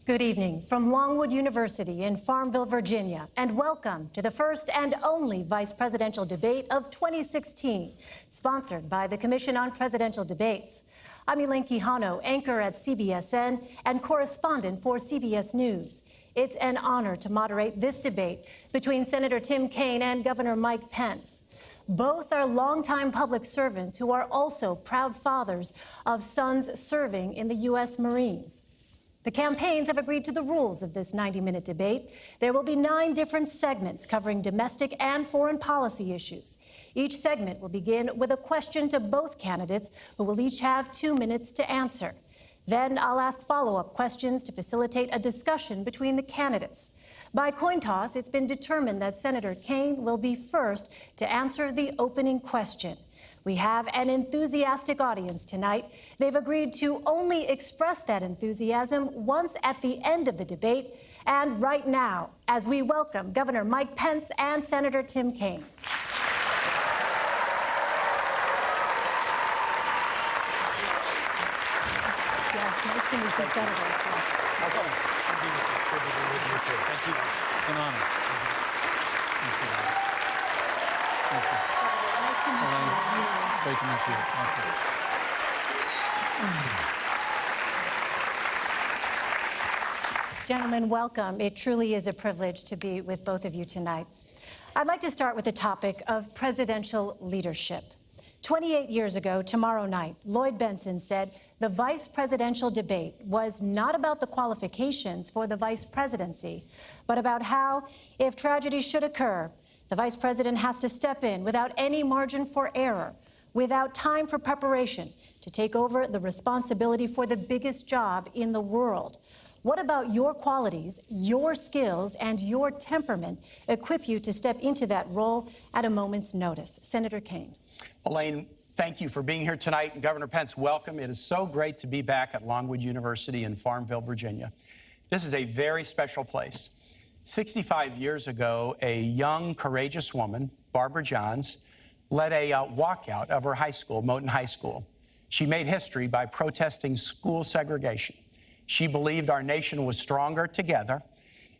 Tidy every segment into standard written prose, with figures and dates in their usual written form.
Good evening from Longwood University in Farmville, Virginia, and welcome to the first and only vice presidential debate of 2016, sponsored by the Commission on Presidential Debates. I'm Elaine Quijano, anchor at CBSN and correspondent for CBS News. It's an honor to moderate this debate between Senator Tim Kaine and Governor Mike Pence. Both are longtime public servants who are also proud fathers of sons serving in the U.S. Marines. The campaigns have agreed to the rules of this 90-minute debate. There will be 9 different segments covering domestic and foreign policy issues. Each segment will begin with a question to both candidates, who will each have 2 minutes to answer. Then I'll ask follow-up questions to facilitate a discussion between the candidates. By coin toss, it's been determined that Senator Kaine will be first to answer the opening question. We have an enthusiastic audience tonight. They've agreed to only express that enthusiasm once at the end of the debate, and right now, as we welcome Governor Mike Pence and Senator Tim Kaine. Yes, nice to meet you, Senator. Welcome. Thank you. It's an honor. Thank you. Thank you. Nice to meet you. Great to meet you. Thank you. Gentlemen, welcome. It truly is a privilege to be with both of you tonight. I'd like to start with the topic of presidential leadership. 28 years ago, tomorrow night, Lloyd Bentsen said the vice presidential debate was not about the qualifications for the vice presidency, but about how, if tragedy should occur, the vice president has to step in without any margin for error, without time for preparation, to take over the responsibility for the biggest job in the world. What about your qualities, your skills, and your temperament equip you to step into that role at a moment's notice? Senator Kaine. Elaine, thank you for being here tonight. And Governor Pence, welcome. It is so great to be back at Longwood University in Farmville, Virginia. This is a very special place. 65 years ago, a young, courageous woman, Barbara Johns, led a walkout of her high school, Moton High School. She made history by protesting school segregation. She believed our nation was stronger together,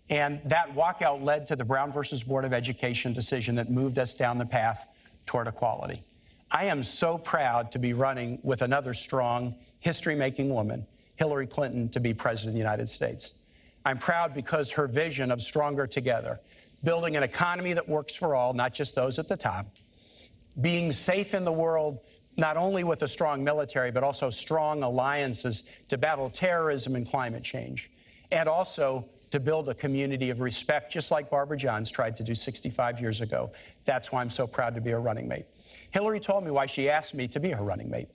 and that walkout led to the Brown versus Board of Education decision that moved us down the path toward equality. I am so proud to be running with another strong, history-making woman, Hillary Clinton, to be President of the United States. I'm proud because her vision of stronger together, building an economy that works for all, not just those at the top, being safe in the world, not only with a strong military, but also strong alliances to battle terrorism and climate change, and also to build a community of respect, just like Barbara Johns tried to do 65 years ago. That's why I'm so proud to be her running mate. Hillary told me why she asked me to be her running mate.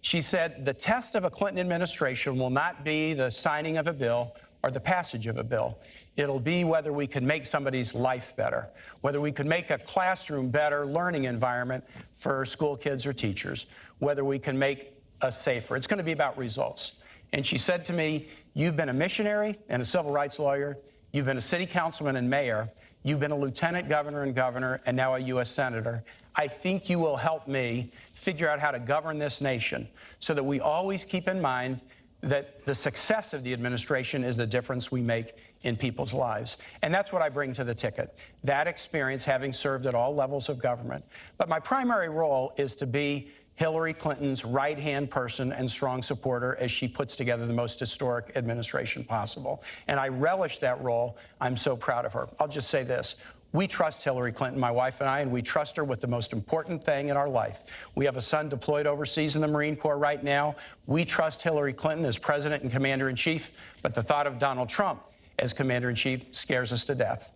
She said, the test of a Clinton administration will not be the signing of a bill or the passage of a bill. It'll be whether we can make somebody's life better, whether we can make a classroom better learning environment for school kids or teachers, whether we can make us safer. It's going to be about results. And she said to me, you've been a missionary and a civil rights lawyer, you've been a city councilman and mayor, you've been a lieutenant governor and now a U.S. senator. I think you will help me figure out how to govern this nation so that we always keep in mind that the success of the administration is the difference we make in people's lives. And that's what I bring to the ticket, that experience, having served at all levels of government. But my primary role is to be Hillary Clinton's right-hand person and strong supporter as she puts together the most historic administration possible. And I relish that role. I'm so proud of her. I'll just say this. We trust Hillary Clinton, my wife and I, and we trust her with the most important thing in our life. We have a son deployed overseas in the Marine Corps right now. We trust Hillary Clinton as President and Commander-in-Chief, but the thought of Donald Trump as Commander-in-Chief scares us to death.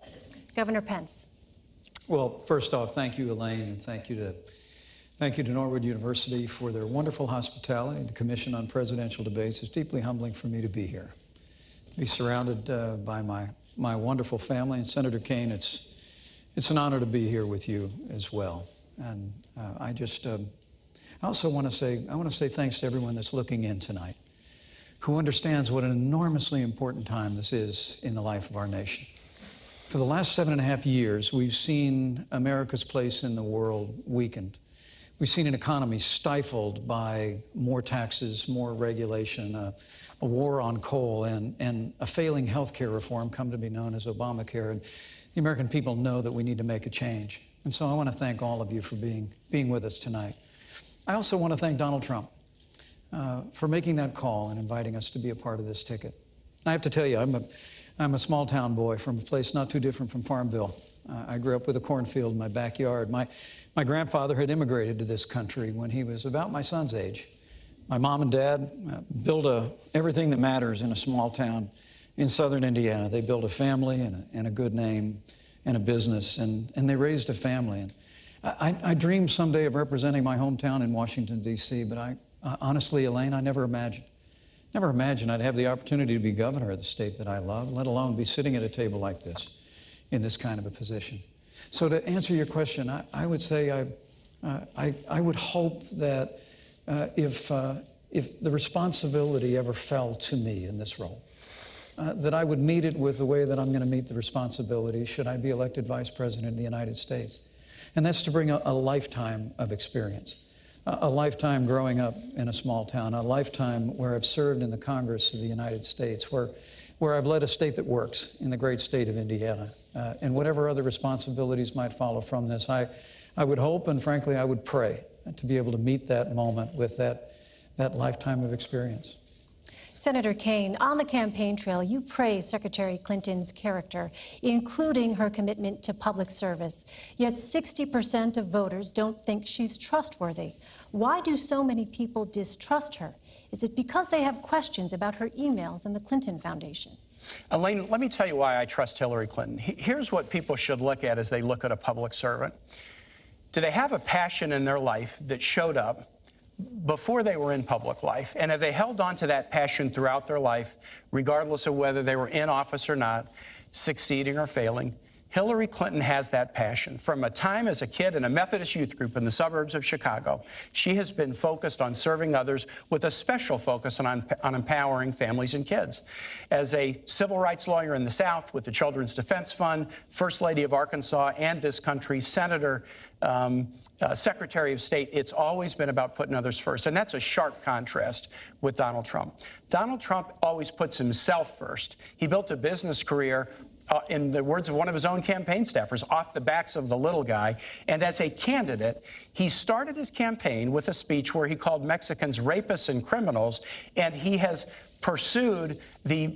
Governor Pence. Well, first off, thank you, Elaine, and thank you to Norwood University for their wonderful hospitality. The Commission on Presidential Debates. It's deeply humbling for me to be here, to be surrounded by my wonderful family. And Senator Kaine, it's an honor to be here with you as well. And I also want to say thanks to everyone that's looking in tonight, who understands what an enormously important time this is in the life of our nation. For the last 7.5 years, we've seen America's place in the world weakened. We've seen an economy stifled by more taxes, more regulation, a war on coal, and a failing health care reform come to be known as Obamacare. And the American people know that we need to make a change. And so I want to thank all of you for being with us tonight. I also want to thank Donald Trump for making that call and inviting us to be a part of this ticket. I have to tell you, I'm a small town boy from a place not too different from Farmville. I grew up with a cornfield in my backyard. My grandfather had immigrated to this country when he was about my son's age. My mom and dad built everything that matters in a small town in southern Indiana. They built a family and a good name and a business, and they raised a family. And I dreamed someday of representing my hometown in Washington, D.C., but honestly, Elaine, I never imagined I'd have the opportunity to be governor of the state that I love, let alone be sitting at a table like this in this kind of a position. So to answer your question, I would say I would hope that if the responsibility ever fell to me in this role, that I would meet it with the way that I'm going to meet the responsibility should I be elected Vice President of the United States. And that's to bring a lifetime of experience, a lifetime growing up in a small town, a lifetime where I've served in the Congress of the United States, where I've led a state that works in the great state of Indiana, and whatever other responsibilities might follow from this. I would hope, and frankly, I would pray to be able to meet that moment with that lifetime of experience. Senator Kaine, on the campaign trail, you praise Secretary Clinton's character, including her commitment to public service. Yet 60% of voters don't think she's trustworthy. Why do so many people distrust her? Is it because they have questions about her emails and the Clinton Foundation? Elaine, let me tell you why I trust Hillary Clinton. Here's what people should look at as they look at a public servant. Do they have a passion in their life that showed up before they were in public life? And have they held on to that passion throughout their life, regardless of whether they were in office or not, succeeding or failing? Hillary Clinton has that passion. From a time as a kid in a Methodist youth group in the suburbs of Chicago, she has been focused on serving others with a special focus on empowering families and kids. As a civil rights lawyer in the South with the Children's Defense Fund, First Lady of Arkansas and this country's Senator, Secretary of State, it's always been about putting others first. And that's a sharp contrast with Donald Trump. Donald Trump always puts himself first. He built a business career in the words of one of his own campaign staffers, off the backs of the little guy. And as a candidate, he started his campaign with a speech where he called Mexicans rapists and criminals, and he has pursued the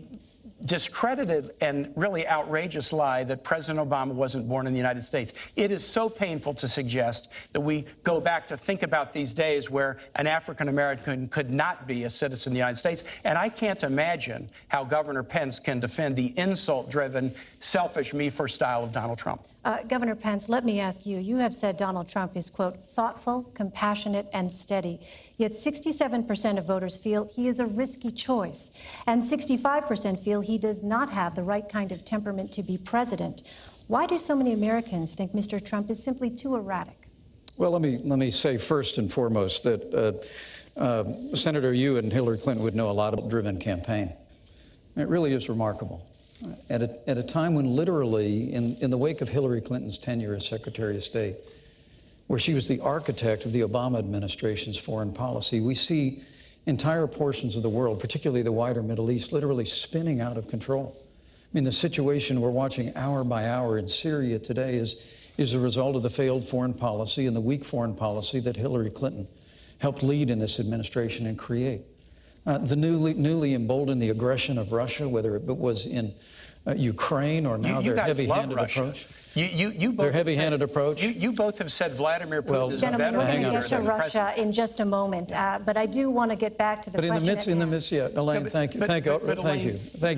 discredited and really outrageous lie that President Obama wasn't born in the United States. It is so painful to suggest that we go back to think about these days where an African American could not be a citizen of the United States. And I can't imagine how Governor Pence can defend the insult-driven, selfish, me-first style of Donald Trump. Governor Pence, let me ask you, you have said Donald Trump is, quote, thoughtful, compassionate, and steady. Yet 67% of voters feel he is a risky choice, and 65% feel he does not have the right kind of temperament to be president. Why do so many Americans think Mr. Trump is simply too erratic? Well, let me say first and foremost that Senator, you and Hillary Clinton would know a lot about driven campaign. It really is remarkable. At a time when literally, in the wake of Hillary Clinton's tenure as Secretary of State, where she was the architect of the Obama administration's foreign policy, we see entire portions of the world, particularly the wider Middle East, literally spinning out of control. I mean, the situation we're watching hour by hour in Syria today is a result of the failed foreign policy and the weak foreign policy that Hillary Clinton helped lead in this administration and create. The newly emboldened the aggression of Russia, whether it was in Ukraine or now their heavy-handed approach. Their heavy-handed approach. You both have said Vladimir Putin is a better we're going to leader get to than Russia in just a moment, but I do want to get back to the question. Elaine, thank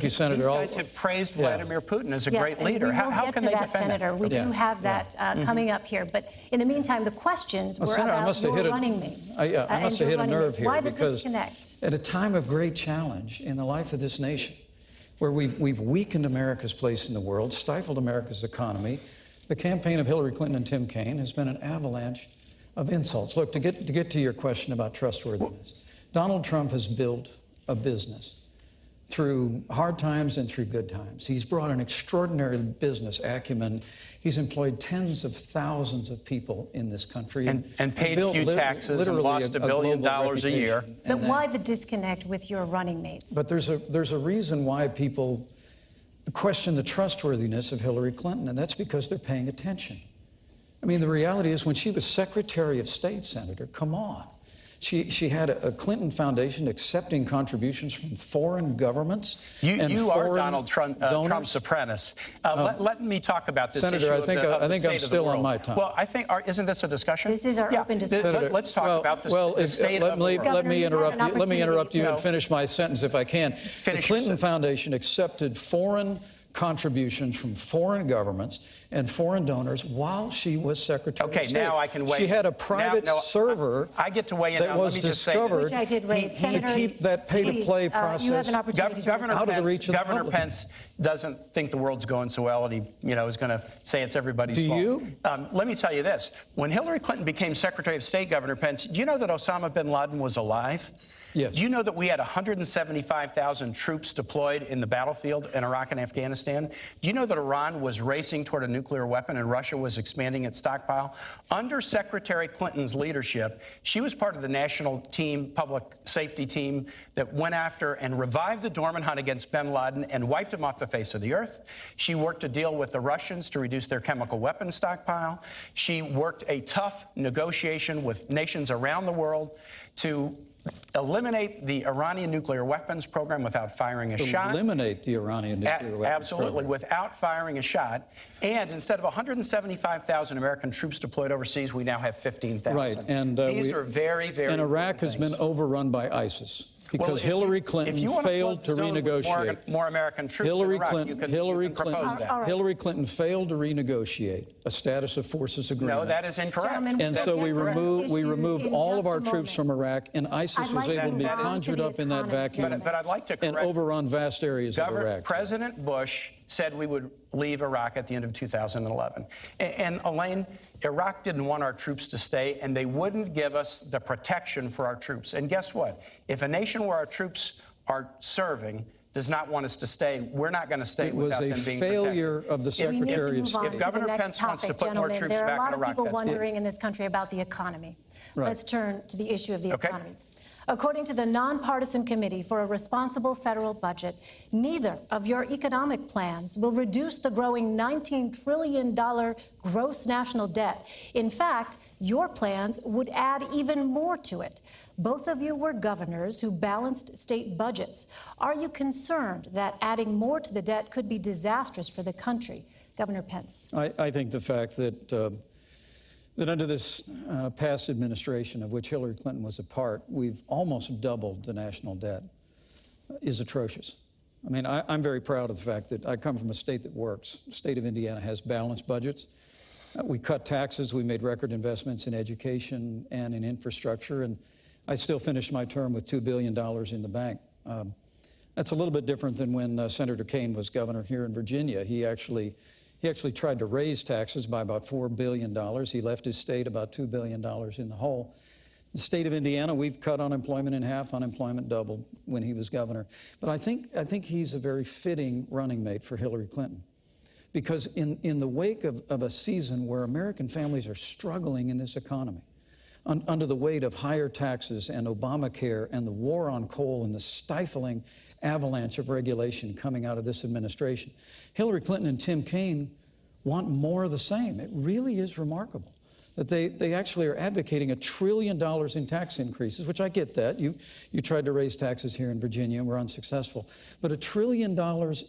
you, Senator. These guys have praised Vladimir Putin as a great leader. How can they defend Senator? We do have that coming up here, but in the meantime, the questions were about your running mates. I must have hit a nerve here. Why the disconnect? At a time of great challenge in the life of this nation, where we've weakened America's place in the world, stifled America's economy, the campaign of Hillary Clinton and Tim Kaine has been an avalanche of insults. Look, to get to your question about trustworthiness, Donald Trump has built a business through hard times and through good times. He's brought an extraordinary business acumen. He's employed tens of thousands of people in this country. And paid a few taxes and lost $1 billion a year. But why the disconnect with your running mates? But there's a reason why people question the trustworthiness of Hillary Clinton, and that's because they're paying attention. I mean, the reality is when she was Secretary of State, Senator, come on. She had a Clinton Foundation accepting contributions from foreign governments. You are Donald Trump's apprentice. Let me talk about this Senator, issue I think I'm still on my time. Well, isn't this a discussion? This is our open discussion. Let's talk about the state of the world. Let me interrupt you and finish my sentence if I can. The Clinton Foundation accepted foreign contributions from foreign governments and foreign donors while she was Secretary of State. Okay, now I can weigh in. She had a private server I get to weigh in that now. was Let me just say this. discovered I did raise. Senator, to keep that pay-to-play process you have an opportunity out of the reach of the Governor public. Pence doesn't think the world's going so well, and he, is going to say it's everybody's fault. Do you? Let me tell you this. When Hillary Clinton became Secretary of State, Governor Pence, do you know that Osama bin Laden was alive? Yes. Do you know that we had 175,000 troops deployed in the battlefield in Iraq and Afghanistan? Do you know that Iran was racing toward a nuclear weapon and Russia was expanding its stockpile? Under Secretary Clinton's leadership, she was part of the national team, public safety team, that went after and revived the dormant hunt against bin Laden and wiped him off the face of the earth. She worked to deal with the Russians to reduce their chemical weapons stockpile. She worked a tough negotiation with nations around the world to eliminate the Iranian nuclear weapons program without firing a shot. Eliminate the Iranian nuclear weapons Absolutely, program. without firing a shot. And instead of 175,000 American troops deployed overseas, we now have 15,000. Right, and these are very, very And Iraq has things. been overrun by ISIS. Because Well, Hillary Clinton failed to renegotiate. More American troops in Iraq, you can propose that. Hillary Clinton failed to renegotiate a status of forces agreement. No, that is incorrect. Gentlemen, And so we removed all of our troops from Iraq, and ISIS was able to be conjured up in that vacuum But I'd like to correct and overrun vast areas of Iraq. President Bush said we would leave Iraq at the end of 2011. And Elaine, Iraq didn't want our troops to stay, and they wouldn't give us the protection for our troops. And guess what? If a nation where our troops are serving does not want us to stay, we're not going to stay without them being protected. It was a failure of the Secretary of State. If Governor Pence wants to put more troops back in Iraq, there are a lot of people that's wondering in this country about the economy. Right. Let's turn to the issue of the Okay. economy. According to the Nonpartisan Committee for a Responsible Federal Budget, neither of your economic plans will reduce the growing $19 trillion gross national debt. In fact, your plans would add even more to it. Both of you were governors who balanced state budgets. Are you concerned that adding more to the debt could be disastrous for the country? Governor Pence. I think the fact that under this past administration, of which Hillary Clinton was a part, we've almost doubled the national debt, is atrocious. I mean, I'm very proud of the fact that I come from a state that works. The state of Indiana has balanced budgets. We cut taxes. We made record investments in education and in infrastructure. And I still finished my term with $2 billion in the bank. That's a little bit different than when Senator Kaine was governor here in Virginia. He actually tried to raise taxes by about $4 billion. He left his state about $2 billion in the hole. The state of Indiana, we've cut unemployment in half, unemployment doubled when he was governor. But I think he's a very fitting running mate for Hillary Clinton. Because in the wake of a season where American families are struggling in this economy, under the weight of higher taxes and Obamacare and the war on coal and the stifling avalanche of regulation coming out of this administration, Hillary Clinton and Tim Kaine want more of the same. It really is remarkable that they actually are advocating $1 trillion in tax increases, which I get that. You tried to raise taxes here in Virginia and were unsuccessful. But $1 trillion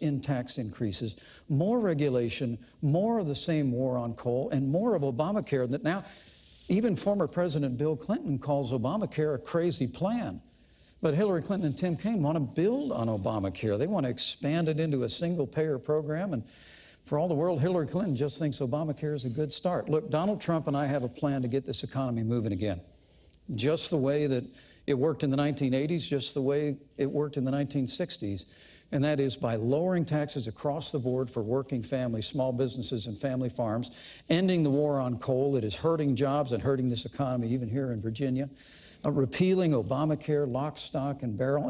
in tax increases, more regulation, more of the same war on coal, and more of Obamacare that now even former President Bill Clinton calls Obamacare a crazy plan. But Hillary Clinton and Tim Kaine want to build on Obamacare. They want to expand it into a single-payer program. And for all the world, Hillary Clinton just thinks Obamacare is a good start. Look, Donald Trump and I have a plan to get this economy moving again. Just the way that it worked in the 1980s, just the way it worked in the 1960s. And that is by lowering taxes across the board for working families, small businesses, and family farms, ending the war on coal that is hurting jobs and hurting this economy, even here in Virginia, repealing Obamacare, lock, stock, and barrel,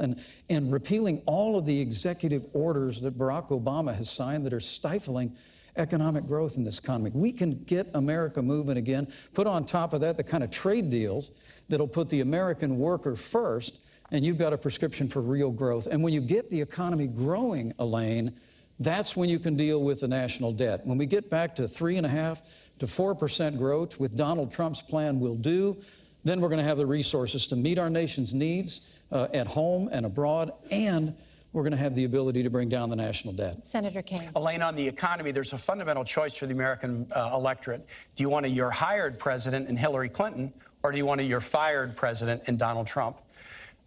and repealing all of the executive orders that Barack Obama has signed that are stifling economic growth in this economy. We can get America moving again. Put on top of that the kind of trade deals that'll put the American worker first, and you've got a prescription for real growth. And when you get the economy growing, Elaine, that's when you can deal with the national debt. When we get back to 3.5% to 4% growth, with Donald Trump's plan will do, then we're going to have the resources to meet our nation's needs at home and abroad, and we're going to have the ability to bring down the national debt. Senator Kaine. Elaine, on the economy, there's a fundamental choice for the American electorate. Do you want a you're hired president in Hillary Clinton, or do you want a you're fired president in Donald Trump?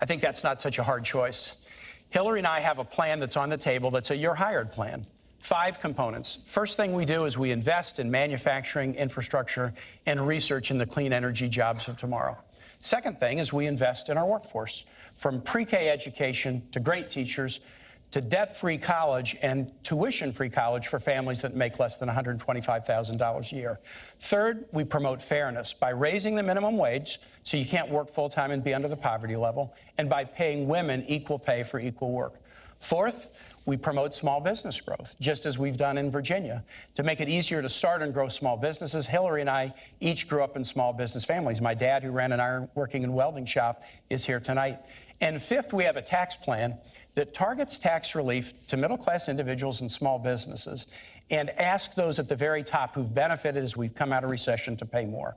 I think that's not such a hard choice. Hillary and I have a plan that's on the table that's a you're hired plan. 5 components. First thing we do is we invest in manufacturing, infrastructure, and research in the clean energy jobs of tomorrow. Second thing is we invest in our workforce, from pre-K education to great teachers to debt-free college and tuition-free college for families that make less than $125,000 a year. Third, we promote fairness by raising the minimum wage so you can't work full-time and be under the poverty level, and by paying women equal pay for equal work. Fourth, we promote small business growth, just as we've done in Virginia. To make it easier to start and grow small businesses, Hillary and I each grew up in small business families. My dad, who ran an ironworking and welding shop, is here tonight. And fifth, we have a tax plan that targets tax relief to middle-class individuals and small businesses, and ask those at the very top who've benefited as we've come out of recession to pay more.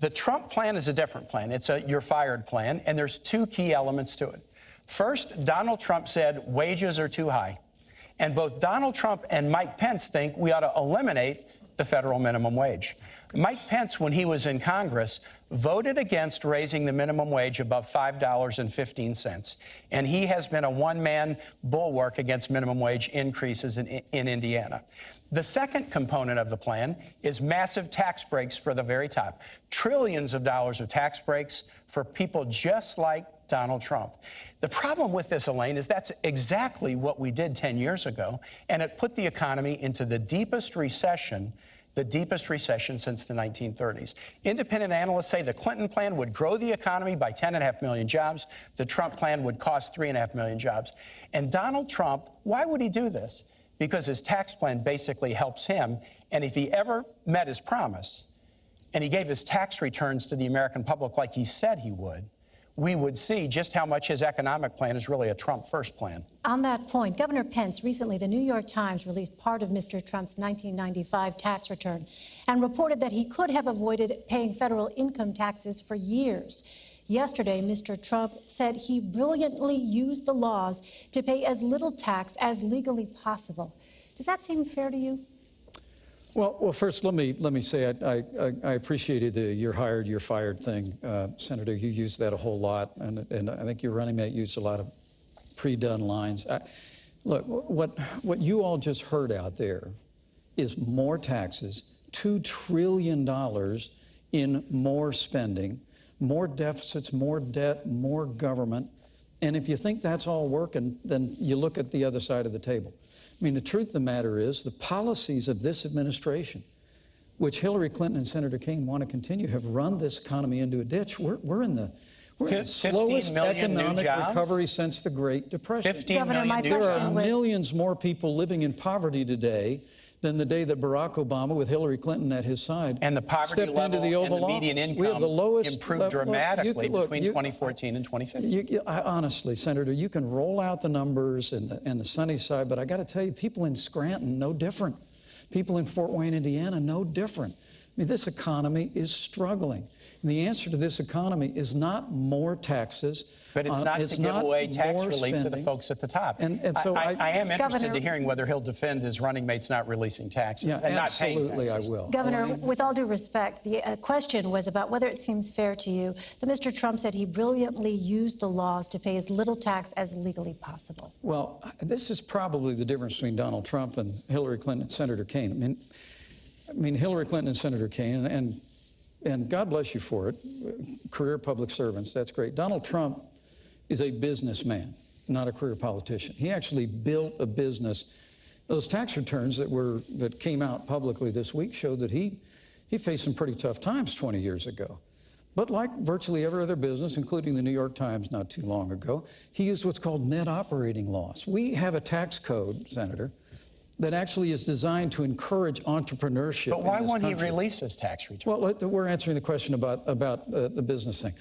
The Trump plan is a different plan. It's a you're fired plan, and there's 2 key elements to it. First, Donald Trump said wages are too high. And both Donald Trump and Mike Pence think we ought to eliminate the federal minimum wage. Mike Pence, when he was in Congress, voted against raising the minimum wage above $5.15. And he has been a one-man bulwark against minimum wage increases in Indiana. The second component of the plan is massive tax breaks for the very top. Trillions of dollars of tax breaks for people just like Donald Trump. The problem with this, Elaine, is that's exactly what we did 10 years ago, and it put the economy into the deepest recession since the 1930s. Independent analysts say the Clinton plan would grow the economy by 10.5 million jobs. The Trump plan would cost 3.5 million jobs. And Donald Trump, why would he do this? Because his tax plan basically helps him, and if he ever met his promise, and he gave his tax returns to the American public like he said he would, we would see just how much his economic plan is really a Trump-first plan. On that point, Governor Pence, recently the New York Times released part of Mr. Trump's 1995 tax return and reported that he could have avoided paying federal income taxes for years. Yesterday, Mr. Trump said he brilliantly used the laws to pay as little tax as legally possible. Does that seem fair to you? Well, first, let me say I appreciated the you're hired, you're fired thing. Senator, you used that a whole lot, and I think your running mate used a lot of pre-done lines. Look, what you all just heard out there is more taxes, $2 trillion in more spending, more deficits, more debt, more government. And if you think that's all working, then you look at the other side of the table. I mean, the truth of the matter is the policies of this administration, which Hillary Clinton and Senator Kaine want to continue, have run this economy into a ditch. We're in the slowest economic recovery since the Great Depression. 15 million new jobs. There are millions more people living in poverty today than the day that Barack Obama, with Hillary Clinton at his side, and the poverty stepped level into the Oval and the median Office. income We have the lowest improved dramatically between 2014 and 2015. Honestly, Senator, you can roll out the numbers and the sunny side, but I got to tell you, people in Scranton, no different. People in Fort Wayne, Indiana, no different. I mean, this economy is struggling. And the answer to this economy is not more taxes. But it's not to give away tax relief to the folks at the top. And so I am interested Governor, to hearing whether he'll defend his running mates not releasing taxes and not paying taxes. Absolutely, I will. Governor, with all due respect, the question was about whether it seems fair to you that Mr. Trump said he brilliantly used the laws to pay as little tax as legally possible. Well, this is probably the difference between Donald Trump and Hillary Clinton and Senator Kaine. I mean, Hillary Clinton and Senator Kaine, and God bless you for it, career public servants, that's great. Donald Trump is a businessman, not a career politician. He actually built a business. Those tax returns that came out publicly this week showed that he faced some pretty tough times 20 years ago. But like virtually every other business, including the New York Times not too long ago, he used what's called net operating loss. We have a tax code, Senator, that actually is designed to encourage entrepreneurship. But why in this won't he country. release his tax return? Well, we're answering the question about the business thing.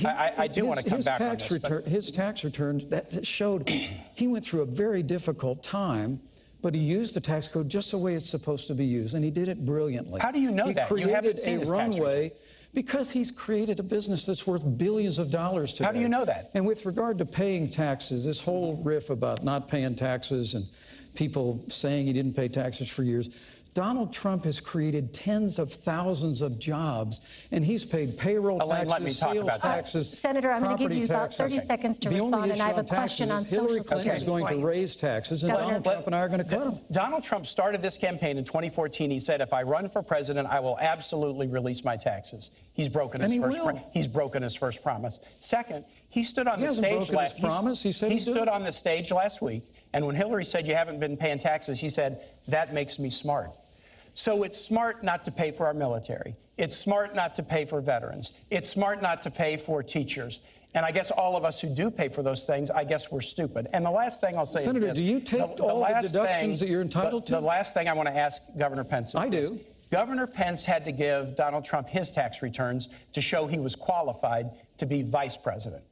I do want to come back on this. His tax returns that showed he went through a very difficult time, but he used the tax code just the way it's supposed to be used, and he did it brilliantly. How do you know that? You haven't seen his tax return. Because he's created a business that's worth billions of dollars today. How do you know that? And with regard to paying taxes, this whole riff about not paying taxes and people saying he didn't pay taxes for years, Donald Trump has created tens of thousands of jobs, and he's paid payroll taxes, sales taxes, Senator, I'm going to give you about 30 seconds to respond, and I have a question on Social Security. Hillary Clinton is going to raise taxes, and Donald Trump and I are going to cut them. Donald Trump started this campaign in 2014. He said, if I run for president, I will absolutely release my taxes. He's broken his first promise. Second, he stood on the stage last week, and when Hillary said you haven't been paying taxes, he said, that makes me smart. So it's smart not to pay for our military. It's smart not to pay for veterans. It's smart not to pay for teachers. And I guess all of us who do pay for those things, I guess we're stupid. And the last thing I'll say is this. Senator, do you take all the deductions that you're entitled to? The last thing I want to ask Governor Pence is this. Governor Pence had to give Donald Trump his tax returns to show he was qualified to be vice president.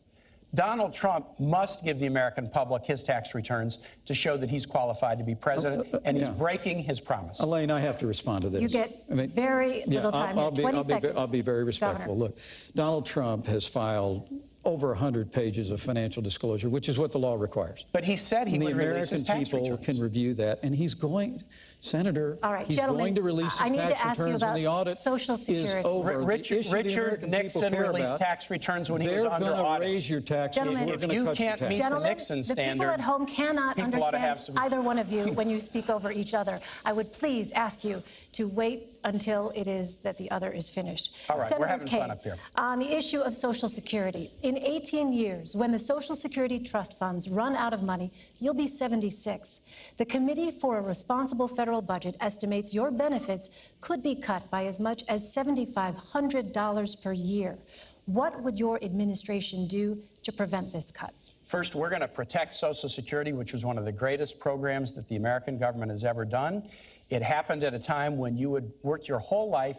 Donald Trump must give the American public his tax returns to show that he's qualified to be president, and he's breaking his promise. Elaine, I have to respond to this. You get very little time. 20 seconds. I'll be very respectful. Governor. Look, Donald Trump has filed over 100 pages of financial disclosure, which is what the law requires. But he said he would release his tax returns. The American people can review that, and he's going... Senator, all right, he's going to release his tax returns when the audit Social Security. is over. Richard Nixon released tax returns when he was under audit. They're going to raise your taxes. Gentlemen, if you can't meet the Nixon standard, the people at home cannot understand either one of you when you speak over each other. I would please ask you to wait until it is that the other is finished. All right, Senator we're having Kaine, fun up here. On the issue of Social Security, in 18 years, when the Social Security trust funds run out of money, you'll be 76. The Committee for a Responsible Federal Budget estimates your benefits could be cut by as much as $7,500 per year. What would your administration do to prevent this cut? First, we're going to protect Social Security, which was one of the greatest programs that the American government has ever done. It happened at a time when you would work your whole life,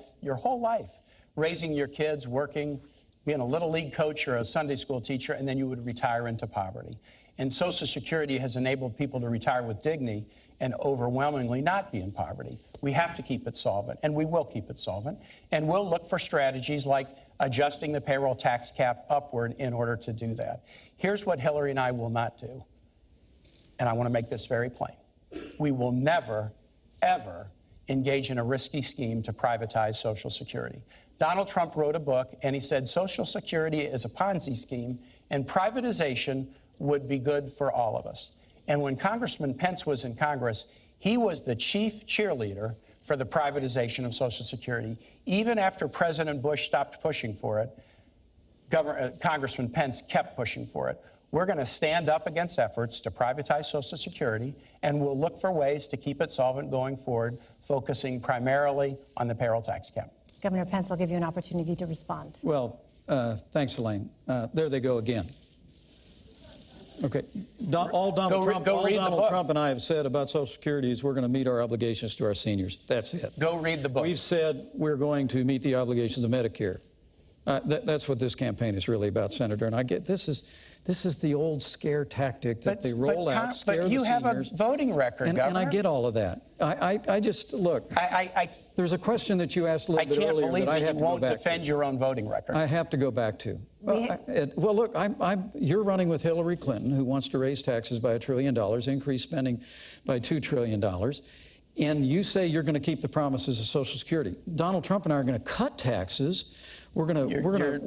raising your kids, working, being a Little League coach or a Sunday school teacher, and then you would retire into poverty. And Social Security has enabled people to retire with dignity and overwhelmingly not be in poverty. We have to keep it solvent, and we will keep it solvent. And we'll look for strategies like adjusting the payroll tax cap upward in order to do that. Here's what Hillary and I will not do, and I want to make this very plain. We will never, ever engage in a risky scheme to privatize Social Security. Donald Trump wrote a book, and he said Social Security is a Ponzi scheme, and privatization would be good for all of us. And when Congressman Pence was in Congress, he was the chief cheerleader for the privatization of Social Security. Even after President Bush stopped pushing for it, Congressman Pence kept pushing for it. We're going to stand up against efforts to privatize Social Security, and we'll look for ways to keep it solvent going forward, focusing primarily on the payroll tax cap. Governor Pence, I'll give you an opportunity to respond. Well, thanks, Elaine. There they go again. Okay. All Donald Trump and I have said about Social Security is we're going to meet our obligations to our seniors. That's it. Go read the book. We've said we're going to meet the obligations of Medicare. That's what this campaign is really about, Senator. And I get this is the old scare tactic that they roll out, scare the seniors. But you have a voting record, Governor. And I get all of that. I just, look, there's a question that you asked a little bit earlier that I have to go back to. I can't believe that you won't defend your own voting record. I have to go back to. Well, look, you're running with Hillary Clinton, who wants to raise taxes by $1 trillion, increase spending by $2 trillion. And you say you're going to keep the promises of Social Security. Donald Trump and I are going to cut taxes. We're going to reform government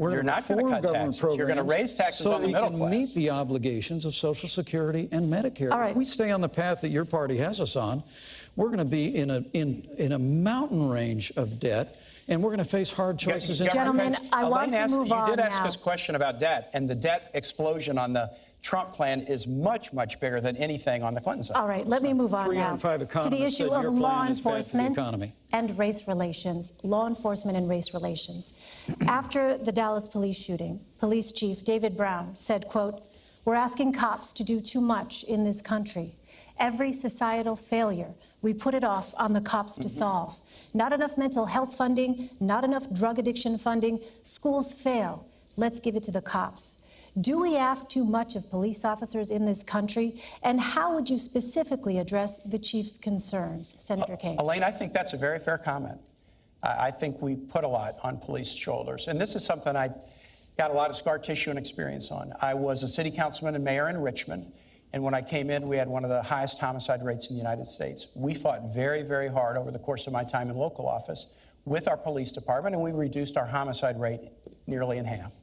programs. You're going to raise taxes on the middle class. So we can meet the obligations of Social Security and Medicare. All right. If we stay on the path that your party has us on, we're going to be in a mountain range of debt, and we're going to face hard choices. Gentlemen, I want to move on now. You did ask us a question about debt and the debt explosion on the Trump plan is much, much bigger than anything on the Clinton side. All right, let me move on now 305 to the economists issue said of your law plan is bad for the enforcement economy. and race relations. Law enforcement and race relations. After the Dallas police shooting, Police Chief David Brown said, quote, "We're asking cops to do too much in this country. Every societal failure, we put it off on the cops to solve. Not enough mental health funding, not enough drug addiction funding. Schools fail. Let's give it to the cops." Do we ask too much of police officers in this country? And how would you specifically address the chief's concerns? Senator Kaine. Elaine, I think that's a very fair comment. I think we put a lot on police shoulders. And this is something I got a lot of scar tissue and experience on. I was a city councilman and mayor in Richmond. And when I came in, we had one of the highest homicide rates in the United States. We fought very, very hard over the course of my time in local office with our police department, and we reduced our homicide rate nearly in half.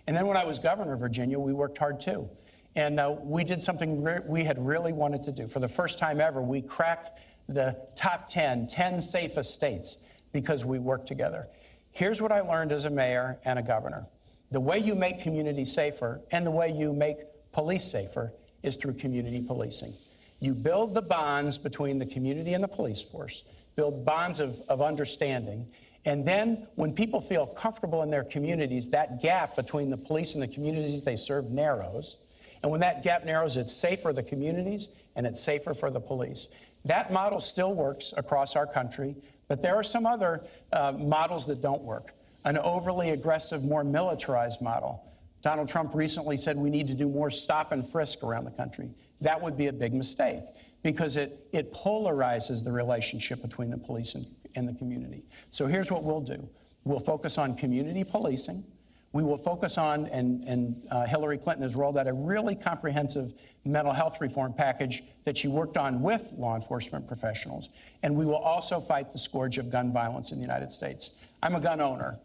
And then when I was governor of Virginia, we worked hard too. And we did something we had really wanted to do. For the first time ever, we cracked the top 10 safest states because we worked together. Here's what I learned as a mayor and a governor. The way you make communities safer and the way you make police safer is through community policing. You build the bonds between the community and the police force, build bonds of understanding, and then when people feel comfortable in their communities, that gap between the police and the communities they serve narrows. And when that gap narrows, it's safe for the communities and it's safer for the police. That model still works across our country, but there are some other models that don't work. An overly aggressive, more militarized model. Donald Trump recently said we need to do more stop and frisk around the country. That would be a big mistake because it polarizes the relationship between the police and the community. So here's what we'll do. We'll focus on community policing. We will focus on, and Hillary Clinton has rolled out a really comprehensive mental health reform package that she worked on with law enforcement professionals. And we will also fight the scourge of gun violence in the United States. I'm a gun owner.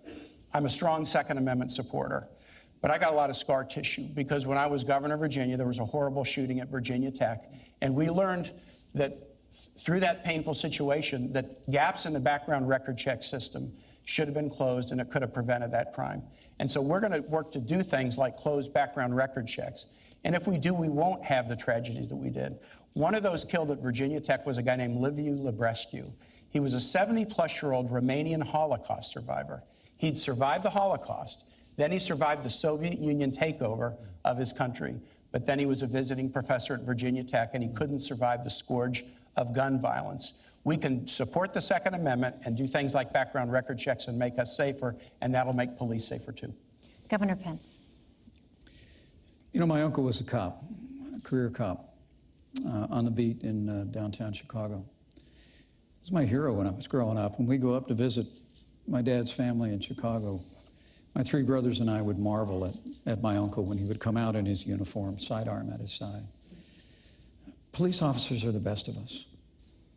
I'm a strong Second Amendment supporter. But I got a lot of scar tissue because when I was governor of Virginia, there was a horrible shooting at Virginia Tech. And we learned that through that painful situation, that gaps in the background record check system should have been closed and it could have prevented that crime. And so we're going to work to do things like close background record checks. And if we do, we won't have the tragedies that we did. One of those killed at Virginia Tech was a guy named Liviu Librescu. He was a 70-plus-year-old Romanian Holocaust survivor. He'd survived the Holocaust. Then he survived the Soviet Union takeover of his country. But then he was a visiting professor at Virginia Tech, and he couldn't survive the scourge of gun violence. We can support the Second Amendment and do things like background record checks and make us safer, and that'll make police safer too. Governor Pence. You know, my uncle was a cop, a career cop, on the beat in downtown Chicago. He was my hero when I was growing up. When we go up to visit my dad's family in Chicago, my three brothers and I would marvel at my uncle when he would come out in his uniform, sidearm at his side. Police officers are the best of us.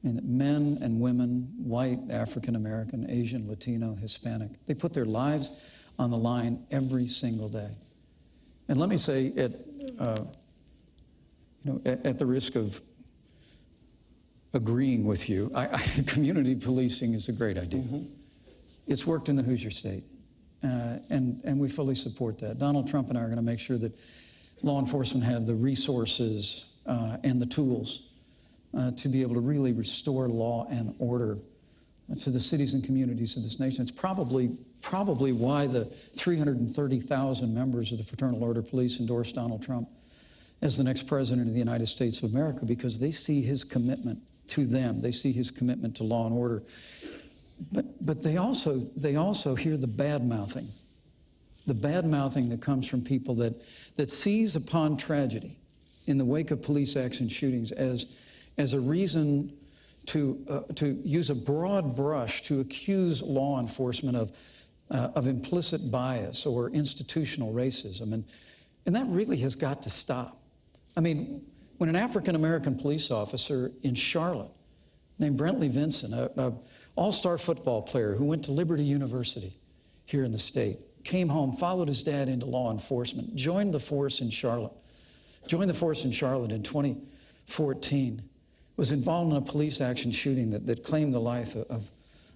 I mean, men and women, white, African American, Asian, Latino, Hispanic, they put their lives on the line every single day. And let me say, at the risk of agreeing with you, community policing is a great idea. Mm-hmm. It's worked in the Hoosier State. And we fully support that. Donald Trump and I are going to make sure that law enforcement have the resources and the tools to be able to really restore law and order to the cities and communities of this nation. It's probably why the 330,000 members of the Fraternal Order Police endorsed Donald Trump as the next president of the United States of America, because they see his commitment to them. They see his commitment to law and order. But they also hear the bad-mouthing that comes from people that seize upon tragedy in the wake of police action shootings as a reason to use a broad brush to accuse law enforcement of implicit bias or institutional racism. And that really has got to stop. I mean, when an African-American police officer in Charlotte named Brentley Vinson, an all-star football player who went to Liberty University here in the state, came home, followed his dad into law enforcement, joined the force in Charlotte in 2014, was involved in a police action shooting that claimed the life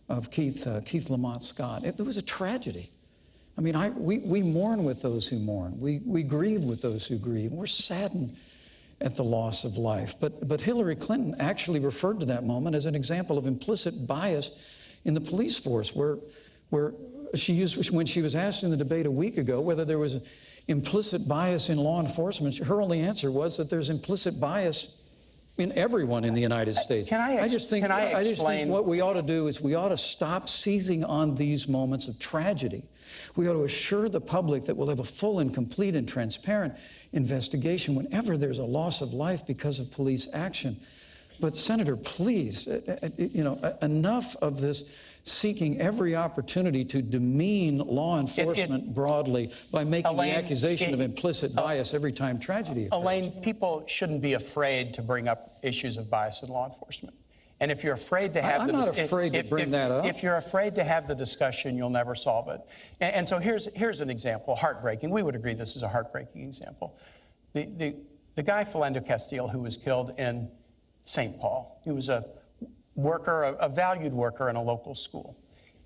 of Keith Lamont Scott. It was a tragedy. I mean, we mourn with those who mourn. We grieve with those who grieve. We're saddened at the loss of life. But Hillary Clinton actually referred to that moment as an example of implicit bias in the police force, where she used, when she was asked in the debate a week ago whether there was implicit bias in law enforcement, her only answer was that there's implicit bias in everyone in the United States. I just think what we ought to do is we ought to stop seizing on these moments of tragedy. We ought to assure the public that we'll have a full and complete and transparent investigation whenever there's a loss of life because of police action. But Senator, please, enough of this seeking every opportunity to demean law enforcement broadly by making Elaine, the accusation of implicit bias every time tragedy occurs. Elaine, people shouldn't be afraid to bring up issues of bias in law enforcement. And if you're afraid to have I'm not afraid to bring that up. If you're afraid to have the discussion, you'll never solve it. And so here's an example, heartbreaking. We would agree this is a heartbreaking example. The guy, Philando Castile, who was killed in St. Paul, he was a worker, a valued worker in a local school.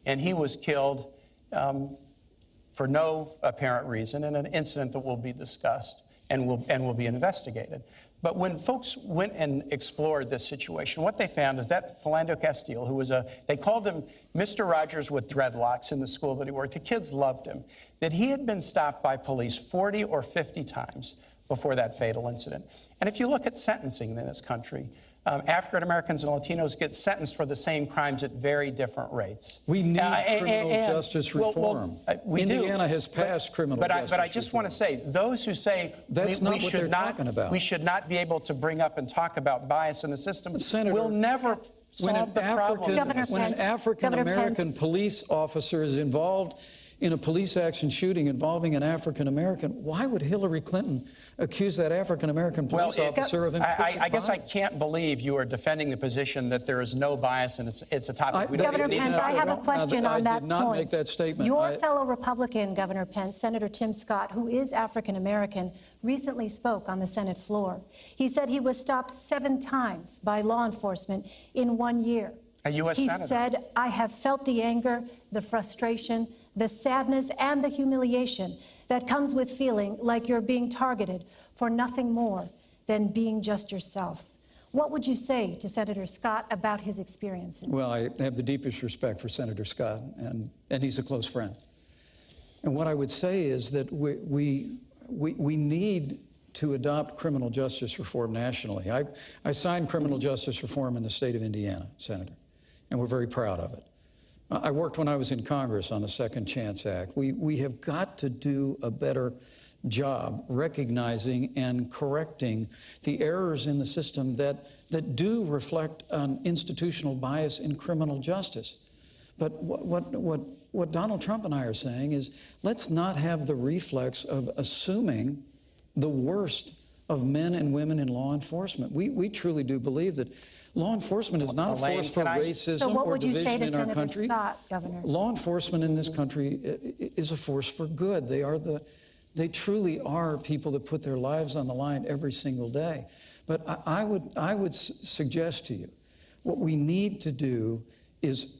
And he was killed for no apparent reason in an incident that will be discussed and will be investigated. But when folks went and explored this situation, what they found is that Philando Castile, who was they called him Mr. Rogers with dreadlocks in the school that he worked. The kids loved him. That he had been stopped by police 40 or 50 times before that fatal incident. And if you look at sentencing in this country, African Americans and Latinos get sentenced for the same crimes at very different rates. We need criminal justice reform. Indiana has passed criminal justice But I just want to say, those who say we should not be able to bring up and talk about bias in the system will never solve the problem. When an African-American police officer is involved in a police action shooting involving an African-American, why would Hillary Clinton accuse that African-American police officer of implicit bias? I guess I can't believe you are defending the position that there is no bias and it's a topic we don't Governor even need Pence, to I have a question on that point. I did not make that statement. Your fellow Republican, Governor Pence, Senator Tim Scott, who is African-American, recently spoke on the Senate floor. He said he was stopped 7 times by law enforcement in 1 year. A U.S. He Senator. said, I have felt the anger, the frustration, the sadness, and the humiliation that comes with feeling like you're being targeted for nothing more than being just yourself. What would you say to Senator Scott about his experiences? Well, I have the deepest respect for Senator Scott, and he's a close friend. And what I would say is that we need to adopt criminal justice reform nationally. I signed criminal justice reform in the state of Indiana, Senator, and we're very proud of it. I worked when I was in Congress on the Second Chance Act. We have got to do a better job recognizing and correcting the errors in the system that do reflect an institutional bias in criminal justice. But what Donald Trump and I are saying is, let's not have the reflex of assuming the worst of men and women in law enforcement. We truly do believe that law enforcement is not a force for racism or division in our country. Scott, Governor? Law enforcement in this country is a force for good. They truly are people that put their lives on the line every single day. But I would suggest to you, what we need to do is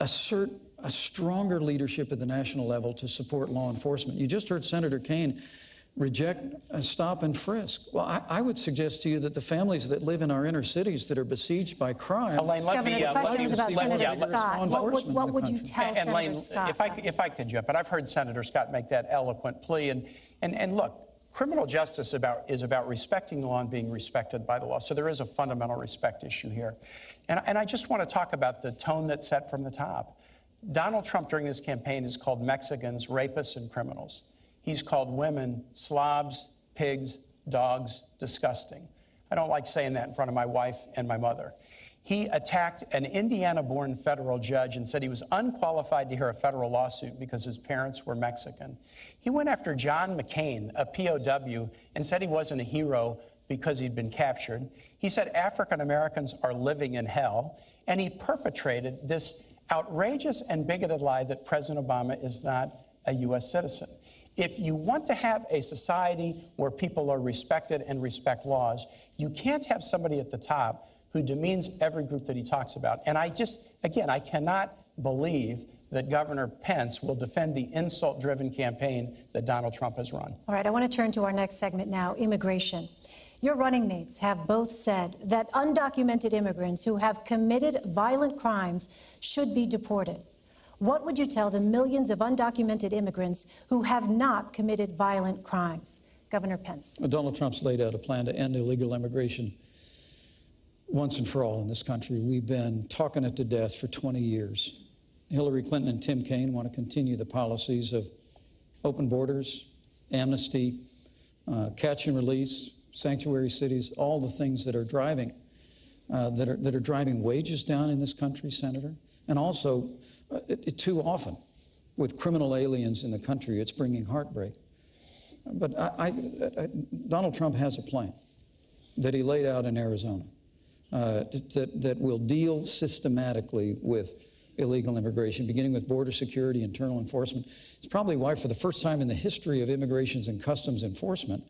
assert a stronger leadership at the national level to support law enforcement. You just heard Senator Kaine reject a stop and frisk. Well, I would suggest to you that the families that live in our inner cities that are besieged by crime. Elaine, Governor, the question is about Senator Scott. What would you tell Senator Elaine, Scott? if I could jump, but I've heard Senator Scott make that eloquent plea. And look, criminal justice is about respecting the law and being respected by the law. So there is a fundamental respect issue here. And I just want to talk about the tone that's set from the top. Donald Trump during this campaign has called Mexicans rapists and criminals. He's called women slobs, pigs, dogs, disgusting. I don't like saying that in front of my wife and my mother. He attacked an Indiana-born federal judge and said he was unqualified to hear a federal lawsuit because his parents were Mexican. He went after John McCain, a POW, and said he wasn't a hero because he'd been captured. He said African Americans are living in hell, and he perpetrated this outrageous and bigoted lie that President Obama is not a U.S. citizen. If you want to have a society where people are respected and respect laws, you can't have somebody at the top who demeans every group that he talks about. And I cannot believe that Governor Pence will defend the insult-driven campaign that Donald Trump has run. All right, I want to turn to our next segment now, immigration. Your running mates have both said that undocumented immigrants who have committed violent crimes should be deported. What would you tell the millions of undocumented immigrants who have not committed violent crimes? Governor Pence. Donald Trump's laid out a plan to end illegal immigration once and for all in this country. We've been talking it to death for 20 years. Hillary Clinton and Tim Kaine want to continue the policies of open borders, amnesty, catch and release, sanctuary cities, all the things that are driving wages down in this country, Senator. And also, too often, with criminal aliens in the country, it's bringing heartbreak. But Donald Trump has a plan that he laid out in Arizona that will deal systematically with illegal immigration, beginning with border security, internal enforcement. It's probably why, for the first time in the history of Immigrations and Customs Enforcement,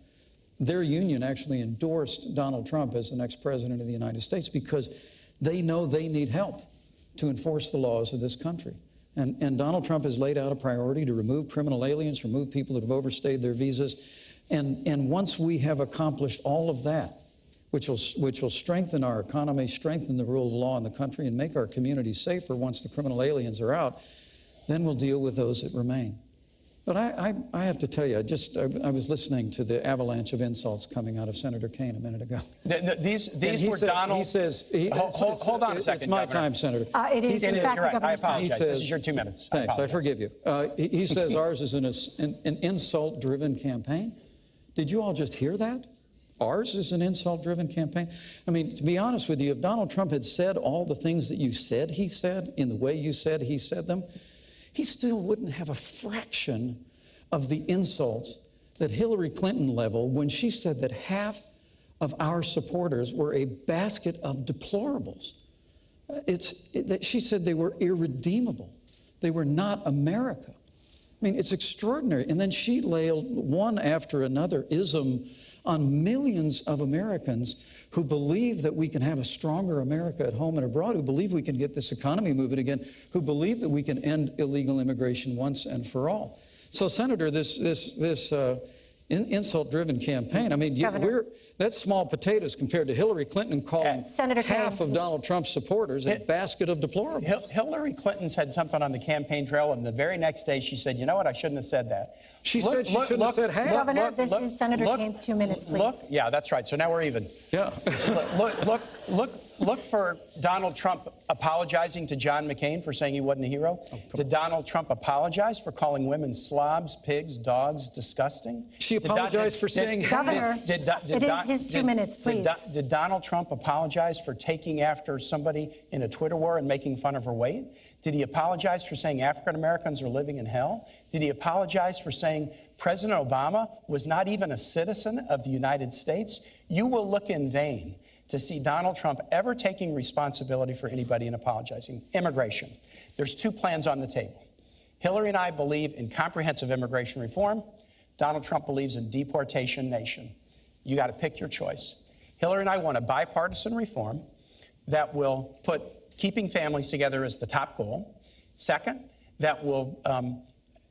their union actually endorsed Donald Trump as the next president of the United States, because they know they need help to enforce the laws of this country. And Donald Trump has laid out a priority to remove criminal aliens, remove people that have overstayed their visas. And once we have accomplished all of that, which will strengthen our economy, strengthen the rule of law in the country, and make our communities safer once the criminal aliens are out, then we'll deal with those that remain. But I have to tell you, I was listening to the avalanche of insults coming out of Senator Kaine a minute ago. These were Donald. He says, hold on a second. It's my Governor. Time, Senator. It is, in fact, the governor's time. I apologize. This is your 2 minutes. Thanks. I forgive you. He says ours is an insult-driven campaign. Did you all just hear that? Ours is an insult-driven campaign. I mean, to be honest with you, if Donald Trump had said all the things that you said he said in the way you said he said them, he still wouldn't have a fraction of the insults that Hillary Clinton leveled when she said that half of our supporters were a basket of deplorables. She said they were irredeemable. They were not America. I mean, it's extraordinary. And then she laid one after another ism on millions of Americans who believe that we can have a stronger America at home and abroad, who believe we can get this economy moving again, who believe that we can end illegal immigration once and for all. So, Senator, this insult-driven campaign, I mean, that's small potatoes compared to Hillary Clinton calling half of Donald Trump's supporters a basket of deplorables. Hillary Clinton said something on the campaign trail, and the very next day she said, you know what, I shouldn't have said that. She said she shouldn't have said half. Governor, this is Senator Kaine's 2 minutes, please. Yeah, that's right. So now we're even. Yeah. Look for Donald Trump apologizing to John McCain for saying he wasn't a hero. Did Donald Trump apologize for calling women slobs, pigs, dogs, disgusting? She apologized for saying Governor, it is his 2 minutes, please. Did Donald Trump apologize for taking after somebody in a Twitter war and making fun of her weight? Did he apologize for saying African Americans are living in hell? Did he apologize for saying President Obama was not even a citizen of the United States? You will look in vain to see Donald Trump ever taking responsibility for anybody and apologizing. Immigration. There's 2 plans on the table. Hillary and I believe in comprehensive immigration reform. Donald Trump believes in deportation nation. You got to pick your choice. Hillary and I want a bipartisan reform that will put keeping families together as the top goal. Second, that will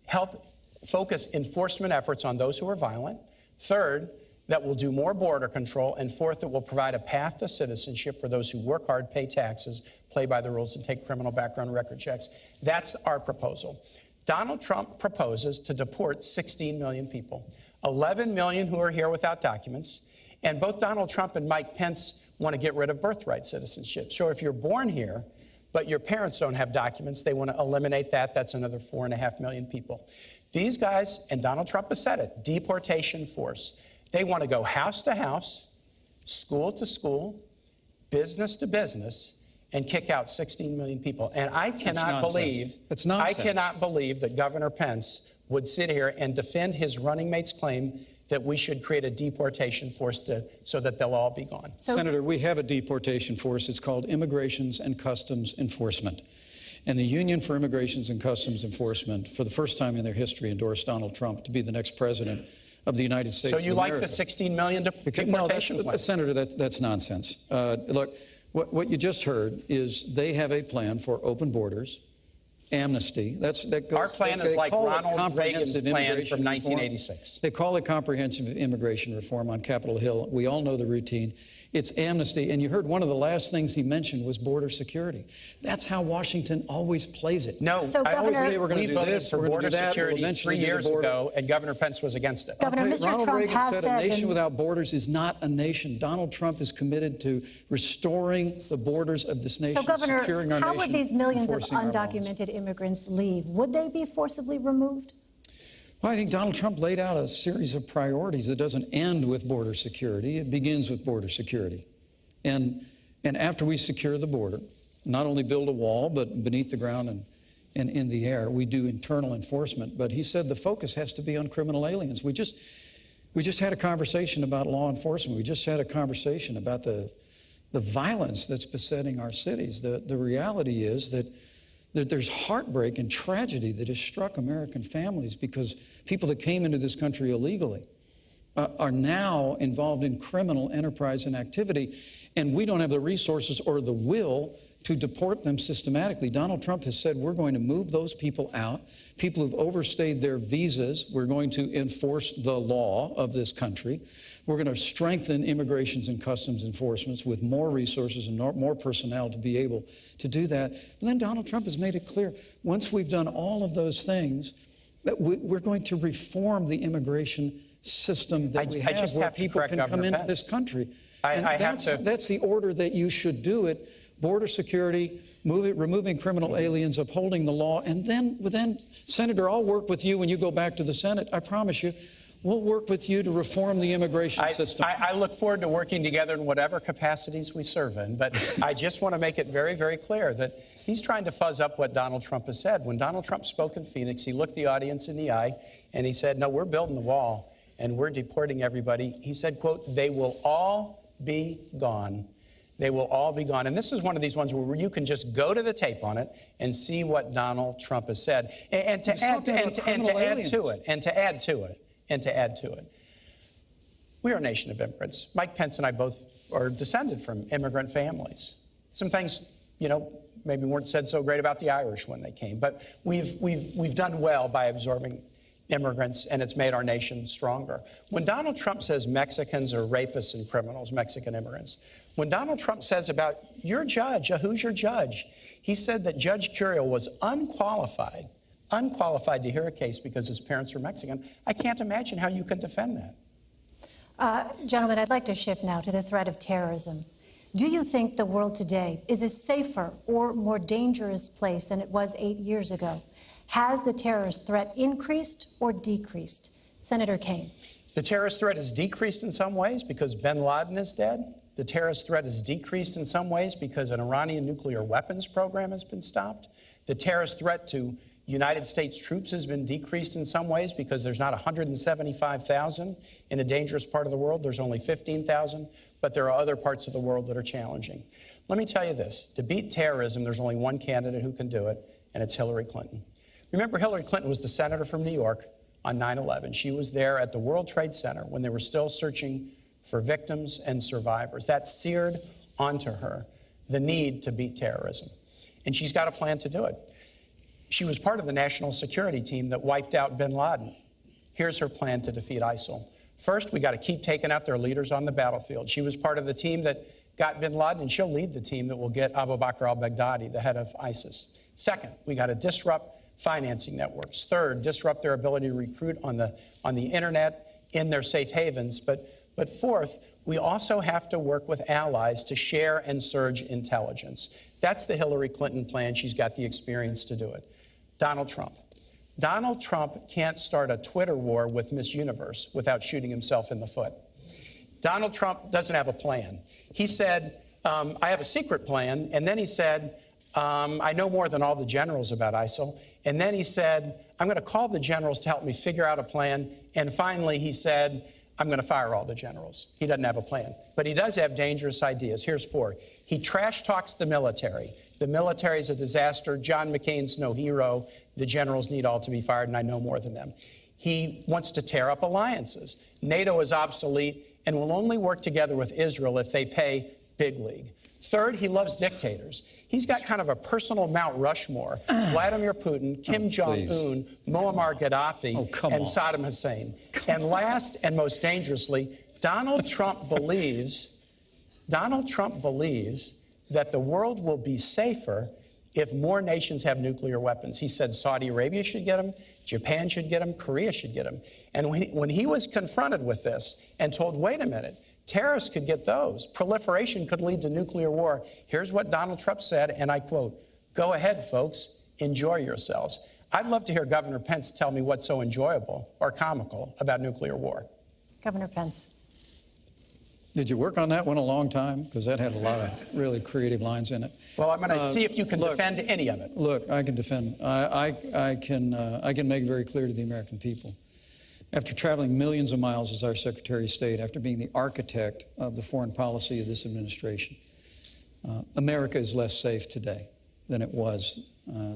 help focus enforcement efforts on those who are violent. Third, that will do more border control. And fourth, that will provide a path to citizenship for those who work hard, pay taxes, play by the rules, and take criminal background record checks. That's our proposal. Donald Trump proposes to deport 16 million people, 11 million who are here without documents. And both Donald Trump and Mike Pence want to get rid of birthright citizenship. So if you're born here, but your parents don't have documents, they want to eliminate that. That's another 4.5 million people. These guys, and Donald Trump has said it, deportation force. They want to go house to house, school to school, business to business, and kick out 16 million people. And I cannot believe that Governor Pence would sit here and defend his running mate's claim that we should create a deportation force so that they'll all be gone. Senator, we have a deportation force. It's called Immigrations and Customs Enforcement. And the Union for Immigrations and Customs Enforcement, for the first time in their history, endorsed Donald Trump to be the next president of the United States. So you like the 16 million deportation plan? Senator, that's nonsense. Look, what you just heard is they have a plan for open borders, amnesty. That goes, Our plan is like Ronald Reagan's plan from 1986. They call it comprehensive immigration reform on Capitol Hill. We all know the routine. It's amnesty. And you heard one of the last things he mentioned was border security. That's how Washington always plays it. No, so I always Governor, say we're going to do this, for border security 3 years ago, and Governor Pence was against it. Governor, Mr. Ronald Trump Reagan has said a nation without borders is not a nation. Donald Trump is committed to restoring the borders of this nation, so, Governor, securing our how nation, would these millions of enforcing our laws. undocumented immigrants leave? Would they be forcibly removed? Well, I think Donald Trump laid out a series of priorities that doesn't end with border security. It begins with border security. And after we secure the border, not only build a wall, but beneath the ground and in the air, we do internal enforcement. But he said the focus has to be on criminal aliens. We just had a conversation about law enforcement. We just had a conversation about the violence that's besetting our cities. The reality is that there's heartbreak and tragedy that has struck American families because people that came into this country illegally are now involved in criminal enterprise and activity, and we don't have the resources or the will to deport them systematically. Donald Trump has said we're going to move those people out, people who've overstayed their visas. We're going to enforce the law of this country. We're going to strengthen immigrations and customs enforcements with more resources and more personnel to be able to do that. But then Donald Trump has made it clear, once we've done all of those things, that we're going to reform the immigration system that we have where people can come into this country. That's the order that you should do it. Border security, removing criminal aliens, upholding the law, and then, Senator, I'll work with you when you go back to the Senate. I promise you, we'll work with you to reform the immigration system. I look forward to working together in whatever capacities we serve in, but I just want to make it very, very clear that he's trying to fuzz up what Donald Trump has said. When Donald Trump spoke in Phoenix, he looked the audience in the eye, and he said, no, we're building the wall, and we're deporting everybody. He said, quote, they will all be gone. They will all be gone. And this is one of these ones where you can just go to the tape on it and see what Donald Trump has said. And to add to it, we are a nation of immigrants. Mike Pence and I both are descended from immigrant families. Some things, maybe weren't said so great about the Irish when they came, but we've done well by absorbing immigrants, and it's made our nation stronger. When Donald Trump says Mexicans are rapists and criminals, Mexican immigrants, when Donald Trump says about your judge, who's your judge? He said that Judge Curiel was unqualified to hear a case because his parents were Mexican. I can't imagine how you can defend that. Gentlemen, I'd like to shift now to the threat of terrorism. Do you think the world today is a safer or more dangerous place than it was 8 years ago? Has the terrorist threat increased or decreased? Senator Kaine. The terrorist threat has decreased in some ways because bin Laden is dead. The terrorist threat has decreased in some ways because an Iranian nuclear weapons program has been stopped. The terrorist threat to United States troops has been decreased in some ways because there's not 175,000 in a dangerous part of the world. There's only 15,000, but there are other parts of the world that are challenging. Let me tell you this. To beat terrorism, there's only one candidate who can do it, and it's Hillary Clinton. Remember, Hillary Clinton was the senator from New York on 9/11. She was there at the World Trade Center when they were still searching for victims and survivors. That seared onto her the need to beat terrorism. And she's got a plan to do it. She was part of the national security team that wiped out bin Laden. Here's her plan to defeat ISIL. First, we got to keep taking out their leaders on the battlefield. She was part of the team that got bin Laden, and she'll lead the team that will get Abu Bakr al-Baghdadi, the head of ISIS. Second, we got to disrupt financing networks. Third, disrupt their ability to recruit on the internet in their safe havens. But fourth, we also have to work with allies to share and surge intelligence. That's the Hillary Clinton plan. She's got the experience to do it. Donald Trump. Donald Trump can't start a Twitter war with Miss Universe without shooting himself in the foot. Donald Trump doesn't have a plan. He said, I have a secret plan. And then he said, I know more than all the generals about ISIL. And then he said, I'm going to call the generals to help me figure out a plan. And finally, he said, I'm going to fire all the generals. He doesn't have a plan. But he does have dangerous ideas. Here's four. He trash talks the military. The military is a disaster. John McCain's no hero. The generals need all to be fired, and I know more than them. He wants to tear up alliances. NATO is obsolete and will only work together with Israel if they pay big league. Third, he loves dictators. He's got kind of a personal Mount Rushmore. Vladimir Putin, Kim Jong-un, Muammar Gaddafi, and Saddam Hussein. And last and most dangerously, Donald Trump believes that the world will be safer if more nations have nuclear weapons. He said Saudi Arabia should get them, Japan should get them, Korea should get them. And when he was confronted with this and told, wait a minute, terrorists could get those, proliferation could lead to nuclear war, here's what Donald Trump said, and I quote, "Go ahead, folks, enjoy yourselves." I'd love to hear Governor Pence tell me what's so enjoyable or comical about nuclear war. Governor Pence. Did you work on that one a long time? Because that had a lot of really creative lines in it. Well, I'm going to see if you can defend any of it. Look, I can defend. I can make it very clear to the American people. After traveling millions of miles as our Secretary of State, after being the architect of the foreign policy of this administration, America is less safe today than it was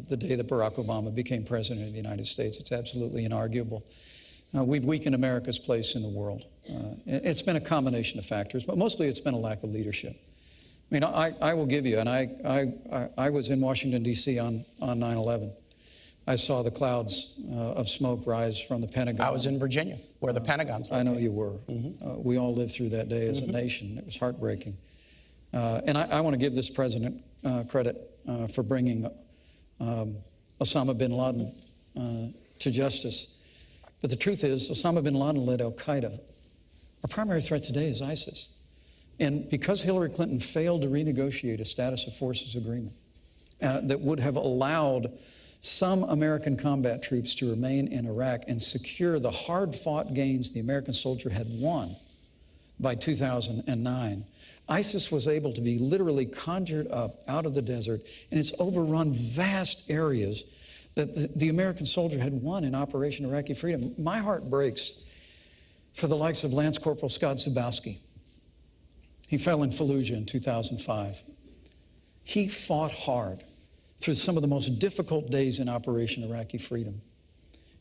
the day that Barack Obama became President of the United States. It's absolutely inarguable. We've weakened America's place in the world. It's been a combination of factors, but mostly it's been a lack of leadership. I mean, I will give you, and I was in Washington, D.C. on 9/11. I saw the clouds of smoke rise from the Pentagon. I was in Virginia, where the Pentagon's located. I know you were. Mm-hmm. We all lived through that day as a nation. It was heartbreaking. And I want to give this president credit for bringing Osama bin Laden to justice. But the truth is, Osama bin Laden led al-Qaeda. Our primary threat today is ISIS. And because Hillary Clinton failed to renegotiate a status of forces agreement that would have allowed some American combat troops to remain in Iraq and secure the hard-fought gains the American soldier had won by 2009, ISIS was able to be literally conjured up out of the desert, and it's overrun vast areas that the American soldier had won in Operation Iraqi Freedom. My heart breaks for the likes of Lance Corporal Scott Zubowski. He fell in Fallujah in 2005. He fought hard through some of the most difficult days in Operation Iraqi Freedom.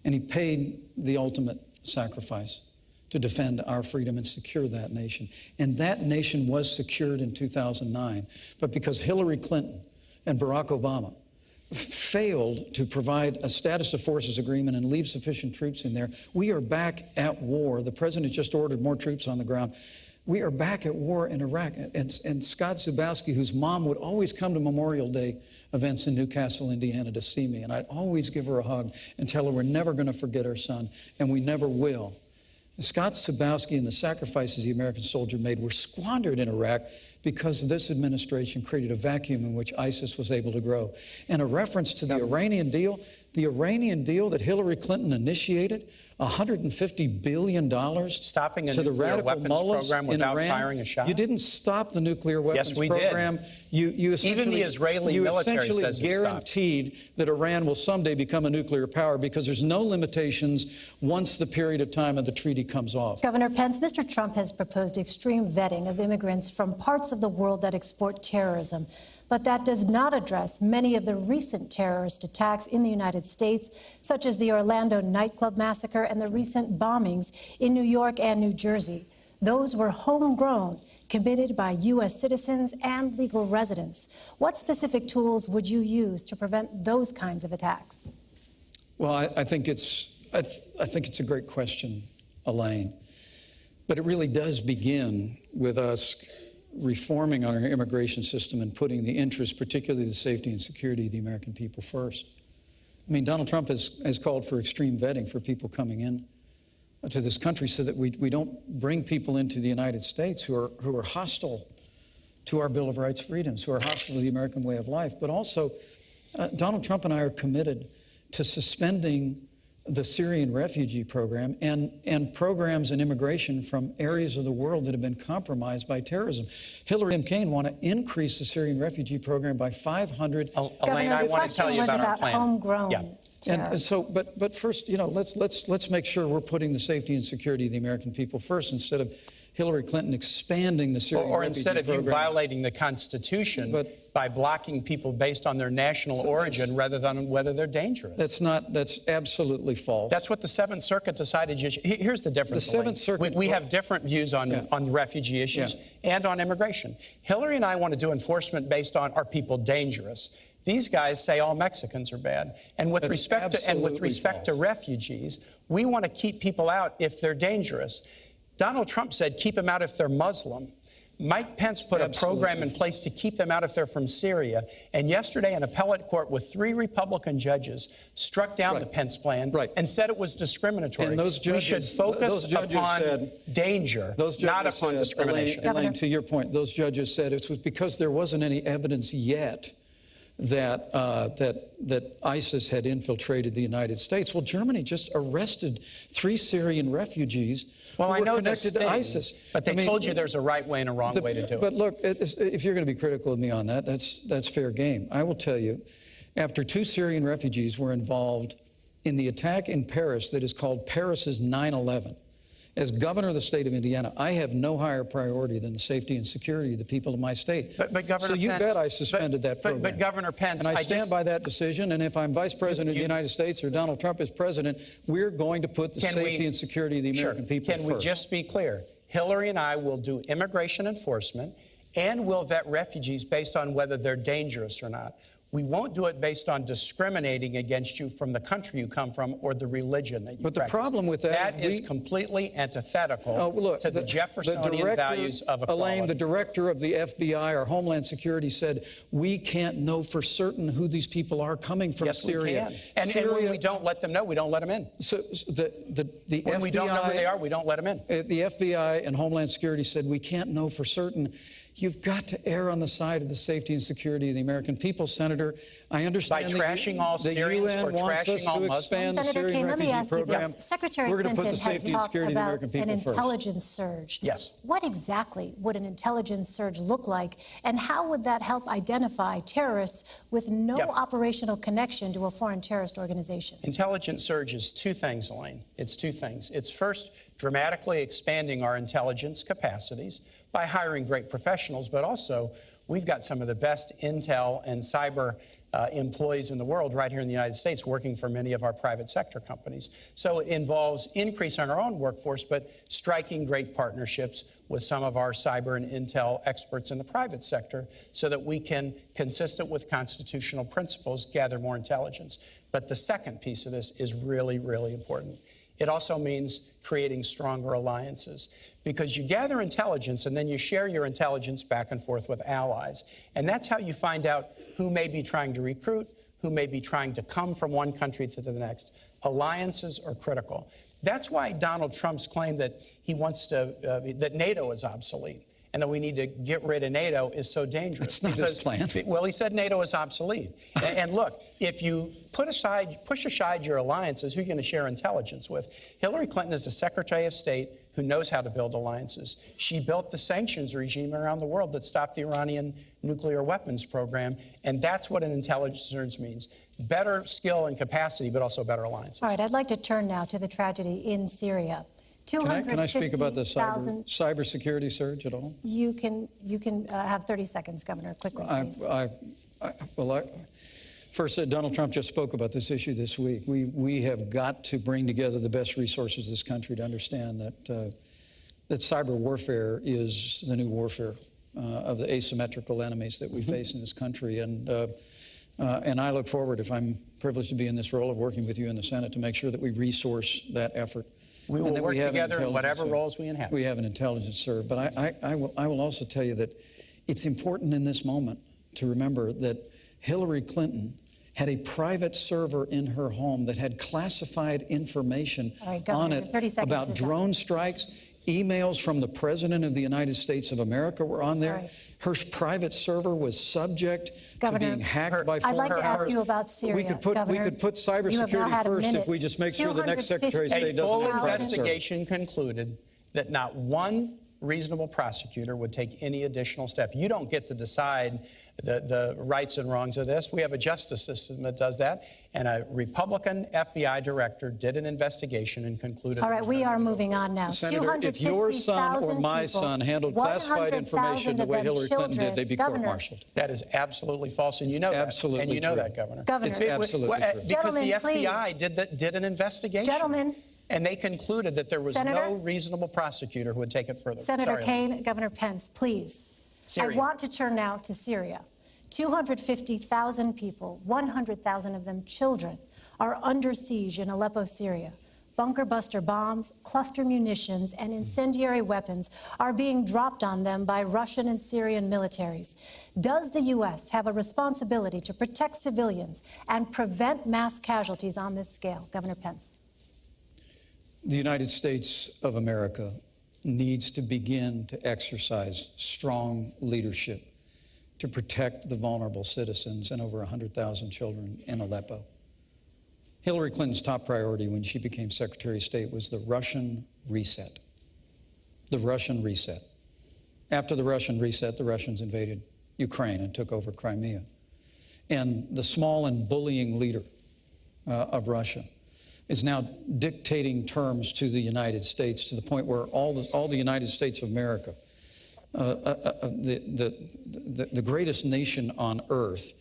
And he paid the ultimate sacrifice to defend our freedom and secure that nation. And that nation was secured in 2009. But because Hillary Clinton and Barack Obama failed to provide a status of forces agreement and leave sufficient troops in there, we are back at war. The president just ordered more troops on the ground. We are back at war in Iraq. And Scott Zubowski, whose mom would always come to Memorial Day events in Newcastle, Indiana to see me, and I'd always give her a hug and tell her we're never going to forget our son, and we never will. Scott Zubowski and the sacrifices the American soldier made were squandered in Iraq because this administration created a vacuum in which ISIS was able to grow. And a reference to the Iranian deal that Hillary Clinton initiated, $150 billion stopping a to the nuclear radical weapons mullahs program without in Iran. firing a shot. You didn't stop the nuclear weapons Yes, we program. did. You Even the Israeli military says it stopped. guaranteed that Iran will someday become a nuclear power because there's no limitations once the period of time of the treaty comes off. Governor Pence, Mr. Trump has proposed extreme vetting of immigrants from parts of the world that export terrorism. But that does not address many of the recent terrorist attacks in the United States, such as the Orlando nightclub massacre and the recent bombings in New York and New Jersey. Those were homegrown, committed by U.S. citizens and legal residents. What specific tools would you use to prevent those kinds of attacks? Well, I think it's a great question, Elaine. But it really does begin with us reforming our immigration system and putting the interests, particularly the safety and security of the American people first. I mean, Donald Trump has called for extreme vetting for people coming in to this country so that we don't bring people into the United States who are hostile to our Bill of Rights freedoms, who are hostile to the American way of life. But also, Donald Trump and I are committed to suspending the Syrian refugee program and programs and immigration from areas of the world that have been compromised by terrorism. Hillary and Kaine want to increase the Syrian refugee program by 500. Elaine, I want to tell you about our plan. Homegrown. Yeah. And so, but first, let's make sure we're putting the safety and security of the American people first instead of Hillary Clinton expanding the Syrian or refugee instead of you program. violating the Constitution by blocking people based on their national origin rather than whether they're dangerous. That's absolutely false. That's what the Seventh Circuit decided. Here's the difference. The Seventh Circuit. We have different views on refugee issues and on immigration. Hillary and I want to do enforcement based on, are people dangerous? These guys say all Mexicans are bad. And with respect to refugees, we want to keep people out if they're dangerous. Donald Trump said keep them out if they're Muslim. Mike Pence put a program in place to keep them out if they're from Syria. And yesterday, an appellate court with 3 Republican judges struck down the Pence plan and said it was discriminatory. And those judges, we should focus upon danger, not upon discrimination. Elaine, to your point, those judges said it was because there wasn't any evidence yet that ISIS had infiltrated the United States. Well, Germany just arrested 3 Syrian refugees. Well, I know connected to ISIS, but they told you there's a right way and a wrong way to do it. But look, if you're going to be critical of me on that, that's fair game. I will tell you, after 2 Syrian refugees were involved in the attack in Paris that is called Paris's 9/11, as governor of the state of Indiana, I have no higher priority than the safety and security of the people of my state. But Governor so you Pence, bet I suspended that program. But Governor Pence, and I stand by that decision. And if I'm Vice President of the United States or Donald Trump is president, we're going to put the safety and security of the American people first. Can we just be clear? Hillary and I will do immigration enforcement, and we'll vet refugees based on whether they're dangerous or not. We won't do it based on discriminating against you from the country you come from or the religion that you practice. But the problem with that is completely antithetical to the Jeffersonian values of equality. Elaine, the director of the FBI or Homeland Security said, we can't know for certain who these people are coming from Syria. Yes, we can. And when we don't let them know, we don't let them in. So the when FBI, we don't know who they are, we don't let them in. The FBI and Homeland Security said, we can't know for certain. You've got to err on the side of the safety and security of the American people, Senator. I understand by trashing all Syrians or trashing all Muslims. Senator Kaine, let me ask you this. Secretary Clinton has talked about an intelligence surge. Yes. What exactly would an intelligence surge look like, and how would that help identify terrorists with no operational connection to a foreign terrorist organization? Intelligence surge is 2 things, Elaine. It's 2 things. It's first, dramatically expanding our intelligence capacities by hiring great professionals, but also we've got some of the best intel and cyber employees in the world right here in the United States working for many of our private sector companies. So it involves increasing our own workforce, but striking great partnerships with some of our cyber and intel experts in the private sector so that we can, consistent with constitutional principles, gather more intelligence. But the second piece of this is really, really important. It also means creating stronger alliances, because you gather intelligence and then you share your intelligence back and forth with allies. And that's how you find out who may be trying to recruit, who may be trying to come from one country to the next. Alliances are critical. That's why Donald Trump's claim that he wants to, that NATO is obsolete and that we need to get rid of NATO is so dangerous. That's not his plan. Well, he said NATO is obsolete. And look, if you push aside your alliances, who are you going to share intelligence with? Hillary Clinton is the Secretary of State who knows how to build alliances. She built the sanctions regime around the world that stopped the Iranian nuclear weapons program, and that's what an intelligence surge means. Better skill and capacity, but also better alliances. All right, I'd like to turn now to the tragedy in Syria. Can I speak about the cybersecurity surge at all? You can have 30 seconds, Governor, quickly, please. First, Donald Trump just spoke about this issue this week. We have got to bring together the best resources of this country to understand that cyber warfare is the new warfare of the asymmetrical enemies that we face in this country. And I look forward, if I'm privileged to be in this role, of working with you in the Senate to make sure that we resource that effort. We will work together in whatever roles we inhabit. We have an intelligence serve. But I will also tell you that it's important in this moment to remember that Hillary Clinton had a private server in her home that had classified information on it about drone strikes. Emails from the President of the United States of America were on there. Her private server was subject to being hacked by foreign powers. I'd like to ask you about Syria. We could put cybersecurity first if we just make sure the next Secretary of State doesn't have a full investigation concluded that not one reasonable prosecutor would take any additional step. You don't get to decide the rights and wrongs of this. We have a justice system that does that. And a Republican FBI director did an investigation and concluded. All right, we are moving on now. Senator, if your son or my son handled classified information the way Hillary Clinton did, they'd be court-martialed. That is absolutely false, and you know that. Absolutely and you know true. that, Governor. It's absolutely true. Because the Gentlemen, FBI did an investigation. Gentlemen. And they concluded that there was Senator, no reasonable prosecutor who would take it further. Senator Kaine, Governor Pence, please. Syria. I want to turn now to Syria. 250,000 people, 100,000 of them children, are under siege in Aleppo, Syria. Bunker buster bombs, cluster munitions, and incendiary weapons are being dropped on them by Russian and Syrian militaries. Does the U.S. have a responsibility to protect civilians and prevent mass casualties on this scale? Governor Pence. The United States of America needs to begin to exercise strong leadership to protect the vulnerable citizens and over 100,000 children in Aleppo. Hillary Clinton's top priority when she became Secretary of State was the Russian reset. The Russian reset. After the Russian reset, the Russians invaded Ukraine and took over Crimea. And the small and bullying leader of Russia is now dictating terms to the United States to the point where all the United States of America, the greatest nation on earth,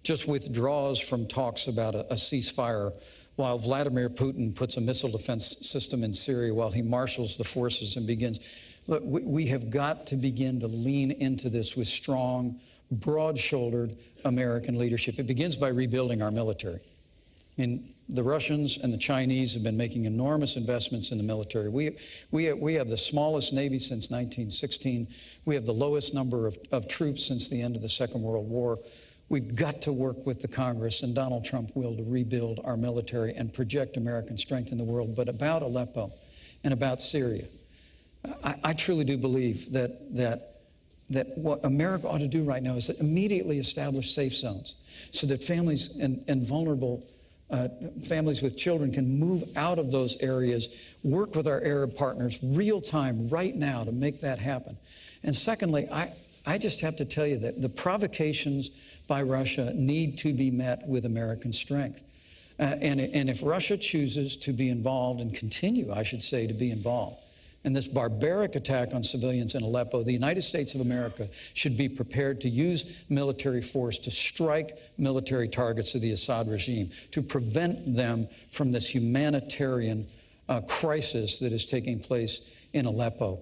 just withdraws from talks about a ceasefire while Vladimir Putin puts a missile defense system in Syria while he marshals the forces and begins. Look, we have got to begin to lean into this with strong, broad-shouldered American leadership. It begins by rebuilding our military. I mean, the Russians and the Chinese have been making enormous investments in the military. We have the smallest Navy since 1916. We have the lowest number of troops since the end of the Second World War. We've got to work with the Congress and Donald Trump will to rebuild our military and project American strength in the world. But about Aleppo and about Syria, I truly do believe that what America ought to do right now is to immediately establish safe zones so that families and vulnerable families with children can move out of those areas, work with our Arab partners real time right now to make that happen. And secondly, I just have to tell you that the provocations by Russia need to be met with American strength. And if Russia chooses to be involved and continue, I should say, to be involved in this barbaric attack on civilians in Aleppo, the United States of America should be prepared to use military force to strike military targets of the Assad regime, to prevent them from this humanitarian crisis that is taking place in Aleppo.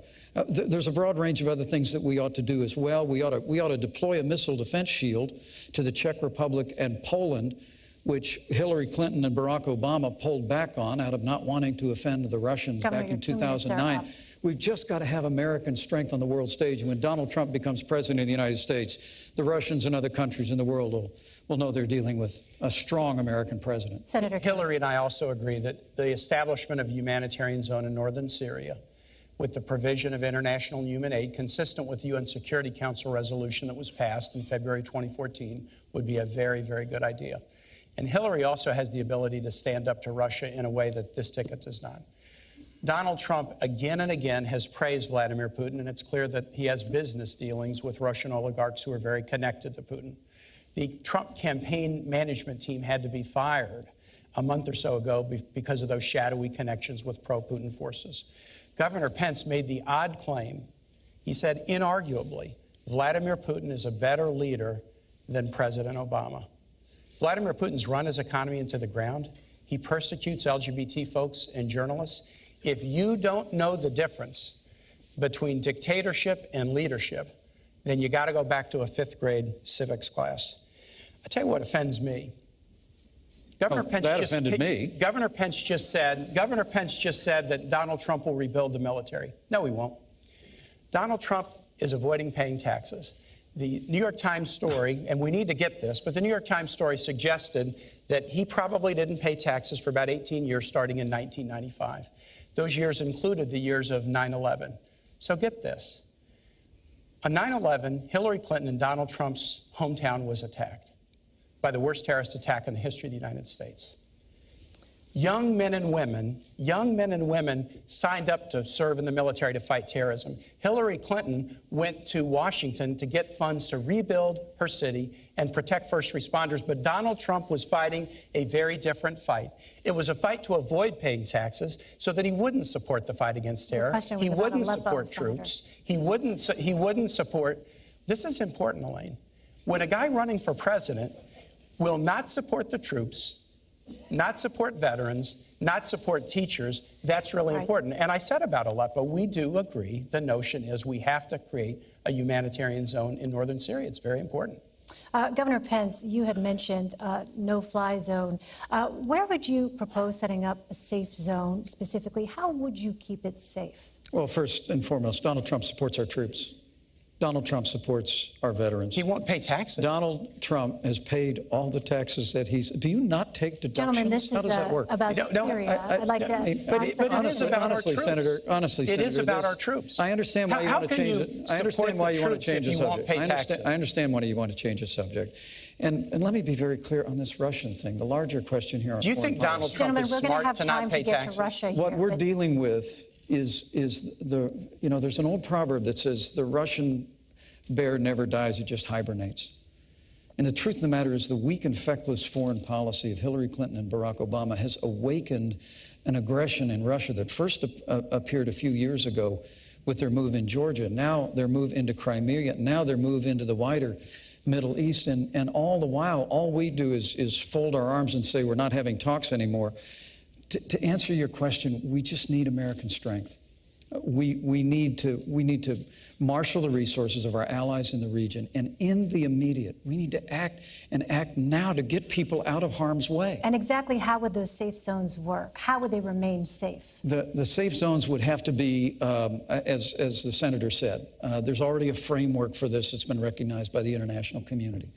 There's a broad range of other things that we ought to do as well. We ought to deploy a missile defense shield to the Czech Republic and Poland, which Hillary Clinton and Barack Obama pulled back on out of not wanting to offend the Russians back in 2009. We've just got to have American strength on the world stage. And when Donald Trump becomes president of the United States, the Russians and other countries in the world will know they're dealing with a strong American president. Senator Hillary and I also agree that the establishment of a humanitarian zone in northern Syria with the provision of international human aid consistent with the UN Security Council resolution that was passed in February 2014 would be a very, very good idea. And Hillary also has the ability to stand up to Russia in a way that this ticket does not. Donald Trump again and again has praised Vladimir Putin, and it's clear that he has business dealings with Russian oligarchs who are very connected to Putin. The Trump campaign management team had to be fired a month or so ago because of those shadowy connections with pro-Putin forces. Governor Pence made the odd claim. He said, inarguably, Vladimir Putin is a better leader than President Obama. Vladimir Putin's run his economy into the ground. He persecutes LGBT folks and journalists. If you don't know the difference between dictatorship and leadership, then you got to go back to a 5th grade civics class. I tell you what offends me. Governor Pence just said that Donald Trump will rebuild the military. No, he won't. Donald Trump is avoiding paying taxes. The New York Times story, and we need to get this, but the New York Times story suggested that he probably didn't pay taxes for about 18 years starting in 1995. Those years included the years of 9/11. So get this. On 9/11, Hillary Clinton and Donald Trump's hometown was attacked by the worst terrorist attack in the history of the United States. young men and women signed up to serve in the military to fight terrorism. Hillary Clinton went to Washington to get funds to rebuild her city and protect first responders, but Donald Trump was fighting a very different fight. It was a fight to avoid paying taxes so that he wouldn't support the fight against terror. He wouldn't support troops. He wouldn't support. This is important, Elaine. When a guy running for president will not support the troops, not support veterans, not support teachers, that's really important. And I said about Aleppo, we do agree. The notion is we have to create a humanitarian zone in northern Syria. It's very important. Governor Pence, you had mentioned no-fly zone. Where would you propose setting up a safe zone specifically? How would you keep it safe? Well, first and foremost, Donald Trump supports our troops. Donald Trump supports our veterans. He won't pay taxes. Donald Trump has paid all the taxes that he's... Do you not take deductions? Gentlemen, this How does that work? About Syria. I'd like to ask but it is about our troops. Senator, honestly, it is about this, our troops. I understand why you want to change it. I understand why you want to change the subject. I understand why you want to change the subject. And let me be very clear on this Russian thing. The larger question here on Do you think Donald Trump is smart to not pay taxes? What we're dealing with is the, there's an old proverb that says the Russian bear never dies, it just hibernates. And the truth of the matter is the weak and feckless foreign policy of Hillary Clinton and Barack Obama has awakened an aggression in Russia that first appeared a few years ago with their move in Georgia, now their move into Crimea, now their move into the wider Middle East. And all the while, all we do is fold our arms and say we're not having talks anymore. To answer your question, we just need American strength. We need to marshal the resources of our allies in the region, and in the immediate, we need to act now to get people out of harm's way. And exactly how would those safe zones work? How would they remain safe? The safe zones would have to be, as the senator said, there's already a framework for this that's been recognized by the international community.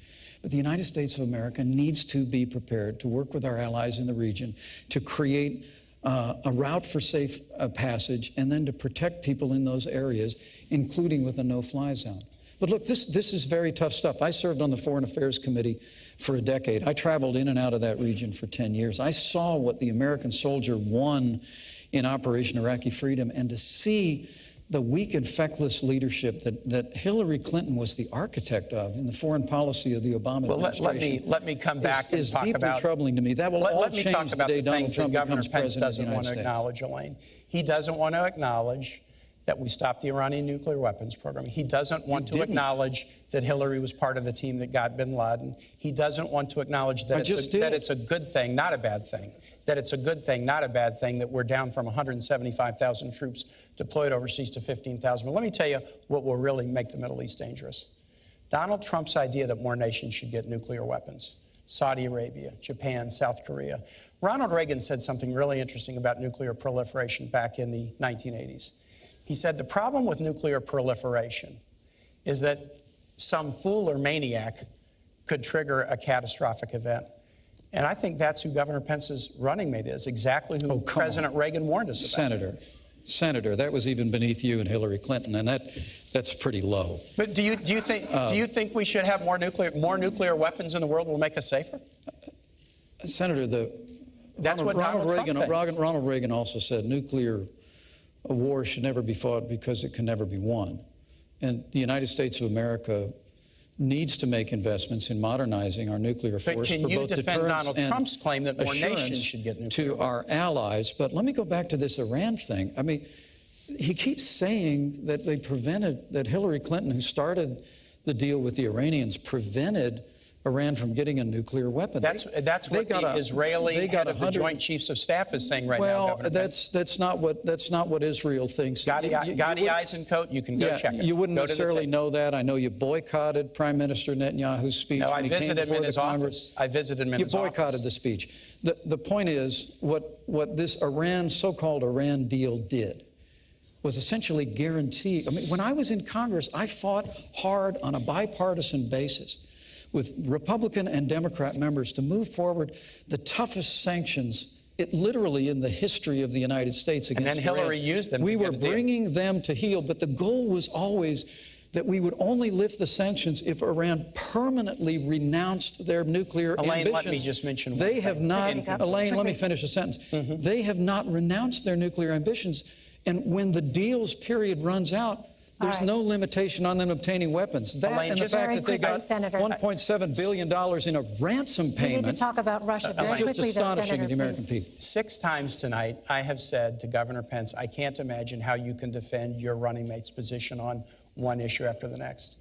But the United States of America needs to be prepared to work with our allies in the region to create a route for safe passage, and then to protect people in those areas, including with a no-fly zone. But look, this is very tough stuff. I served on the Foreign Affairs Committee for a decade. I traveled in and out of that region for 10 years. I saw what the American soldier won in Operation Iraqi Freedom, and to see the weak and feckless leadership that Hillary Clinton was the architect of in the foreign policy of the Obama administration. Let me come back and talk about... is deeply troubling to me. That will all change the day Donald Trump becomes president of the United States. Acknowledge, Elaine. He doesn't want to acknowledge that we stopped the Iranian nuclear weapons program. He doesn't want to acknowledge that Hillary was part of the team that got bin Laden. He doesn't want to acknowledge that it's a good thing, not a bad thing. That it's a good thing, not a bad thing, that we're down from 175,000 troops deployed overseas to 15,000. But let me tell you what will really make the Middle East dangerous. Donald Trump's idea that more nations should get nuclear weapons. Saudi Arabia, Japan, South Korea. Ronald Reagan said something really interesting about nuclear proliferation back in the 1980s. He said the problem with nuclear proliferation is that some fool or maniac could trigger a catastrophic event. And I think that's who Governor Pence's running mate is, exactly who President Reagan warned us about. Senator, that was even beneath you and Hillary Clinton, and that's pretty low. But do you think we should have more nuclear weapons in the world will make us safer? Senator, Ronald Reagan also said nuclear war should never be fought because it can never be won. And the United States of America needs to make investments in modernizing our nuclear force for both deterrence Donald Trump's claim that more nations should get nuclear to our allies. But let me go back to this Iran thing. I mean, he keeps saying that that Hillary Clinton, who started the deal with the Iranians, prevented Iran from getting a nuclear weapon. That's what the Israeli head of the Joint Chiefs of Staff is saying right now, Governor Pence. That's not what Israel thinks. Gadi Eisenkot, you can go check it. You wouldn't necessarily know that. I know you boycotted Prime Minister Netanyahu's speech. No, I visited him in his office. I visited him in his office. You boycotted the speech. The point is, what this so-called Iran deal did was essentially guarantee. I mean, when I was in Congress, I fought hard on a bipartisan basis with Republican and Democrat members to move forward the toughest sanctions, literally in the history of the United States against Iran. And then Hillary used them. We were bringing them to heel, but the goal was always that we would only lift the sanctions if Iran permanently renounced their nuclear Elaine, ambitions. let me just mention They one have thing. not, Elaine, let me finish a sentence. They have not renounced their nuclear ambitions. And when the deal's period runs out, there's no limitation on them obtaining weapons. That Elaine, and the just fact that they got Senator. $1.7 billion in a ransom payment. We need to talk about Russia very It's just quickly, though, astonishing Senator, to the American please. people. 6 times tonight, I have said to Governor Pence, I can't imagine how you can defend your running mate's position on one issue after the next.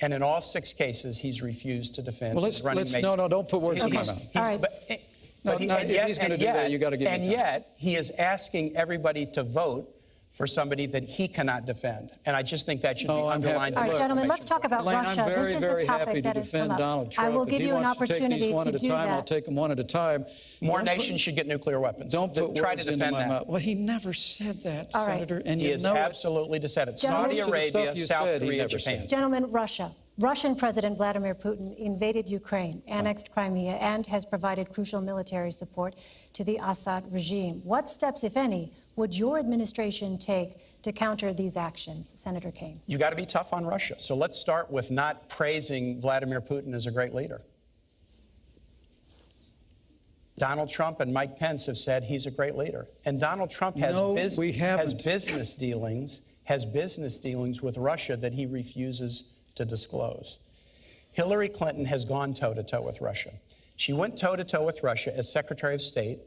And in all 6 cases, he's refused to defend his running mate's. No, don't put words in my mouth. All right. But if he's going to do that, you got to give him time. And yet, he is asking everybody to vote for somebody that he cannot defend. And I just think that should be underlined. All right, gentlemen, let's talk about Elaine, Russia. I'm very, This is a very topic happy to that has come defend up. Donald Trump. I will If give he you an wants to take opportunity these one to at a do time, that. I'll take them one at a time. More nations should get nuclear weapons. Don't put try words to into defend my that. mouth. Well, he never said that, All right. Senator, and He you is know it. absolutely said it. Gentlemen, Saudi most of the Arabia, stuff you South said, he Korea, never Japan. said. Gentlemen, Russia. Russian President Vladimir Putin invaded Ukraine, annexed Crimea, and has provided crucial military support to the Assad regime. What steps, if any, would your administration take to counter these actions? Senator Kaine. You got to be tough on Russia. So let's start with not praising Vladimir Putin as a great leader. Donald Trump and Mike Pence have said he's a great leader. And Donald Trump has, business dealings with Russia that he refuses to disclose. Hillary Clinton has gone toe-to-toe with Russia. She went toe-to-toe with Russia as Secretary of State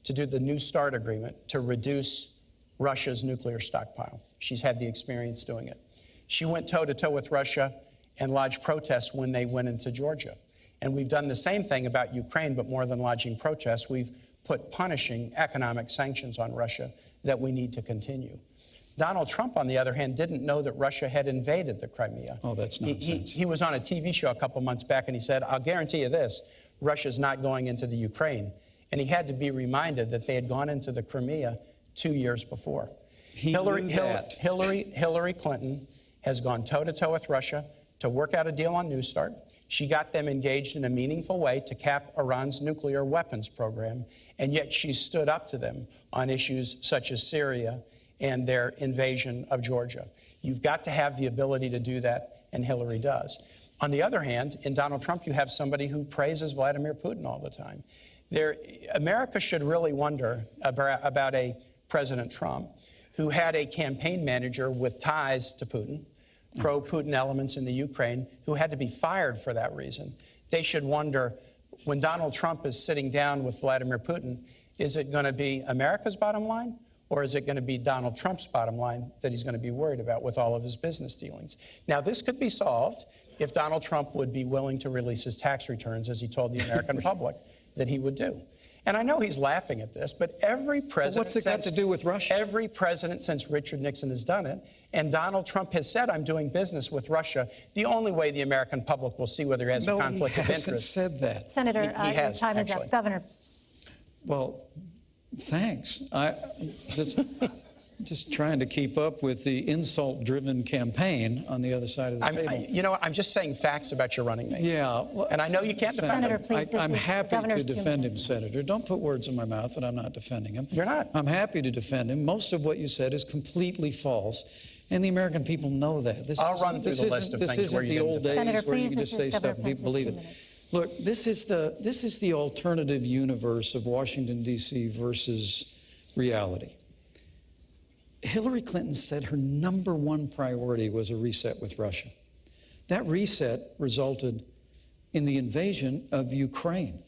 to do the New START agreement to reduce Russia's nuclear stockpile. She's had the experience doing it. She went toe-to-toe with Russia and lodged protests when they went into Georgia. And we've done the same thing about Ukraine, but more than lodging protests, we've put punishing economic sanctions on Russia that we need to continue. Donald Trump, on the other hand, didn't know that Russia had invaded the Crimea. Oh, that's nonsense. He was on a TV show a couple months back, and he said, I'll guarantee you this, Russia's not going into the Ukraine. And he had to be reminded that they had gone into the Crimea 2 years before. Hillary Clinton has gone toe-to-toe with Russia to work out a deal on New START. She got them engaged in a meaningful way to cap Iran's nuclear weapons program, and yet she stood up to them on issues such as Syria and their invasion of Georgia. You've got to have the ability to do that, and Hillary does. On the other hand, in Donald Trump, you have somebody who praises Vladimir Putin all the time. America should really wonder about a President Trump who had a campaign manager with ties to Putin, pro-Putin elements in the Ukraine, who had to be fired for that reason. They should wonder, when Donald Trump is sitting down with Vladimir Putin, is it going to be America's bottom line, or is it going to be Donald Trump's bottom line that he's going to be worried about with all of his business dealings? Now, this could be solved if Donald Trump would be willing to release his tax returns, as he told the American public that he would do. And I know he's laughing at this, but every president... What's it got to do with Russia? Every president since Richard Nixon has done it, and Donald Trump has said, I'm doing business with Russia. The only way the American public will see whether he has a conflict of interest... No, he hasn't said that. Senator, He has, your time is up. Governor. Well, thanks. Just trying to keep up with the insult-driven campaign on the other side of the table. You know, I'm just saying facts about your running mate. Yeah. Well, and I know you can't defend Senator, him. please, this I'm is happy Governor's to 2 defend him, minutes. Senator. Don't put words in my mouth that I'm not defending him. You're not. I'm happy to defend him. Most of what you said is completely false, and the American people know that. I'll run through the list of things where you didn't defend. Senator, where you please, can just this is say stuff Governor and people Pence's believe 2 it. minutes. Look, this is the alternative universe of Washington, D.C. versus reality. Hillary Clinton said her #1 priority was a reset with Russia. That reset resulted in the invasion of Ukraine.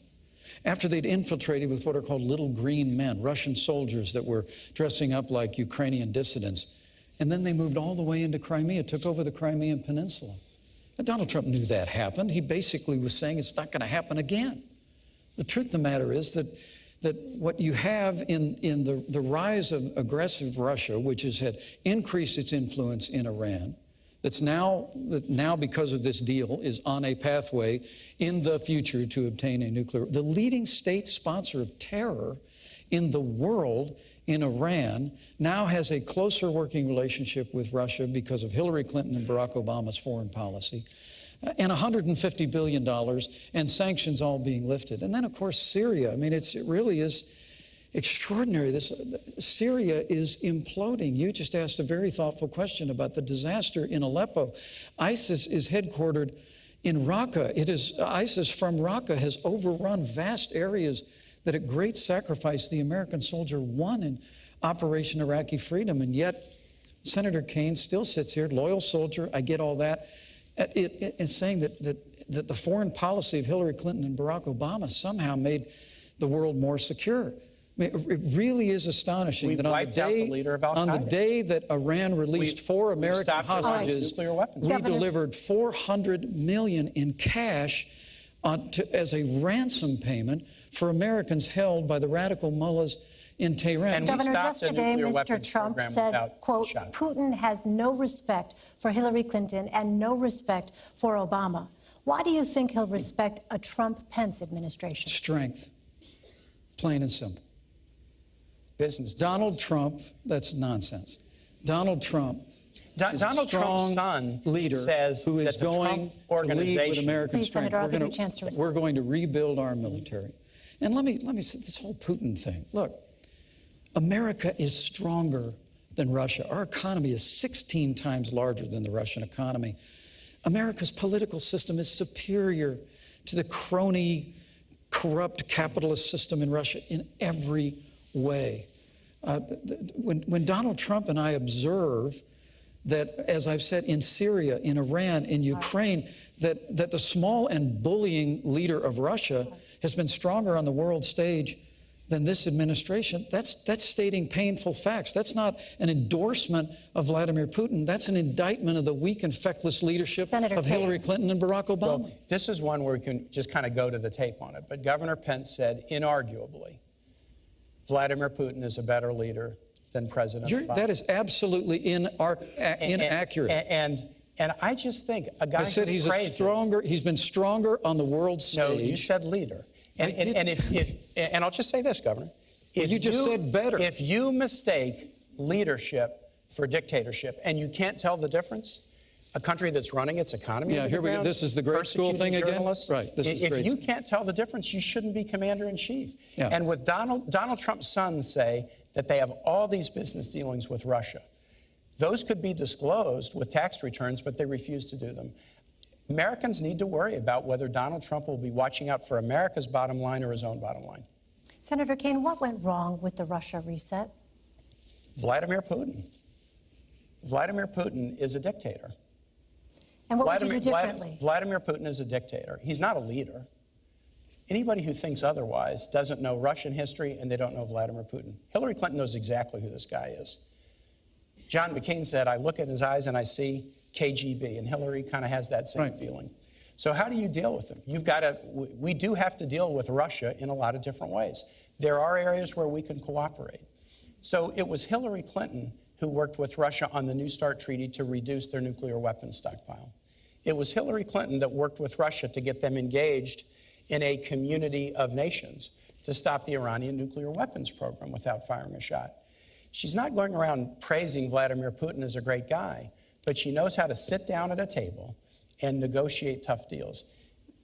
After they'd infiltrated with what are called little green men, Russian soldiers that were dressing up like Ukrainian dissidents, and then they moved all the way into Crimea, took over the Crimean Peninsula. And Donald Trump knew that happened. He basically was saying it's not going to happen again. The truth of the matter is that what you have in the rise of aggressive Russia, which had increased its influence in Iran, that now because of this deal is on a pathway in the future to obtain a nuclear. The leading state sponsor of terror in the world, in Iran, now has a closer working relationship with Russia because of Hillary Clinton and Barack Obama's foreign policy. And $150 billion and sanctions all being lifted. And then, of course, Syria. I mean, it really is extraordinary. Syria is imploding. You just asked a very thoughtful question about the disaster in Aleppo. ISIS is headquartered in Raqqa. ISIS from Raqqa has overrun vast areas that at great sacrifice the American soldier won in Operation Iraqi Freedom. And yet Senator Kaine still sits here, loyal soldier, I get all that, and saying that the foreign policy of Hillary Clinton and Barack Obama somehow made the world more secure. I mean, it really is astonishing We've that on the day that Iran released 4 American hostages, we delivered $400 million in cash as a ransom payment for Americans held by the radical mullahs in Tehran. And Governor, just today, Mr. Trump said, quote, Putin has no respect for Hillary Clinton and no respect for Obama. Why do you think he'll respect a Trump-Pence administration? Strength. Plain and simple. Business. Donald Trump, that's nonsense. Donald Trump is Donald a strong Trump's son leader says who is that the going Trump to lead with American Please, strength. Senator, I'll give you a chance to respond. We're going to rebuild our military. And let me say this whole Putin thing. Look, America is stronger than Russia. Our economy is 16 times larger than the Russian economy. America's political system is superior to the crony, corrupt capitalist system in Russia in every way. When Donald Trump and I observe that, as I've said, in Syria, in Iran, in Ukraine, that the small and bullying leader of Russia has been stronger on the world stage than this administration, that's stating painful facts. That's not an endorsement of Vladimir Putin. That's an indictment of the weak and feckless leadership of Hillary Clinton and Barack Obama. Well, this is one where we can just kind of go to the tape on it. But Governor Pence said, inarguably, Vladimir Putin is a better leader than President Obama. That is absolutely inaccurate. And I just think a guy I said he's been stronger on the world stage. No, you said leader. And I'll just say this, Governor. You just said better. If you mistake leadership for dictatorship and you can't tell the difference, a country that's running its economy. Yeah, here we go. This is the grade school thing again. Right. If you can't tell the difference, you shouldn't be commander-in-chief. Yeah. And with Donald Trump's sons say that they have all these business dealings with Russia. Those could be disclosed with tax returns, but they refuse to do them. Americans need to worry about whether Donald Trump will be watching out for America's bottom line or his own bottom line. Senator Kaine, what went wrong with the Russia reset? Vladimir Putin. Vladimir Putin is a dictator. And what would you do differently? Vladimir Putin is a dictator. He's not a leader. Anybody who thinks otherwise doesn't know Russian history and they don't know Vladimir Putin. Hillary Clinton knows exactly who this guy is. John McCain said, I look at his eyes and I see KGB, and Hillary kind of has that same feeling. So how do you deal with them? We do have to deal with Russia in a lot of different ways. There are areas where we can cooperate. So it was Hillary Clinton who worked with Russia on the New START treaty to reduce their nuclear weapons stockpile. It was Hillary Clinton that worked with Russia to get them engaged in a community of nations to stop the Iranian nuclear weapons program without firing a shot. She's not going around praising Vladimir Putin as a great guy, but she knows how to sit down at a table and negotiate tough deals.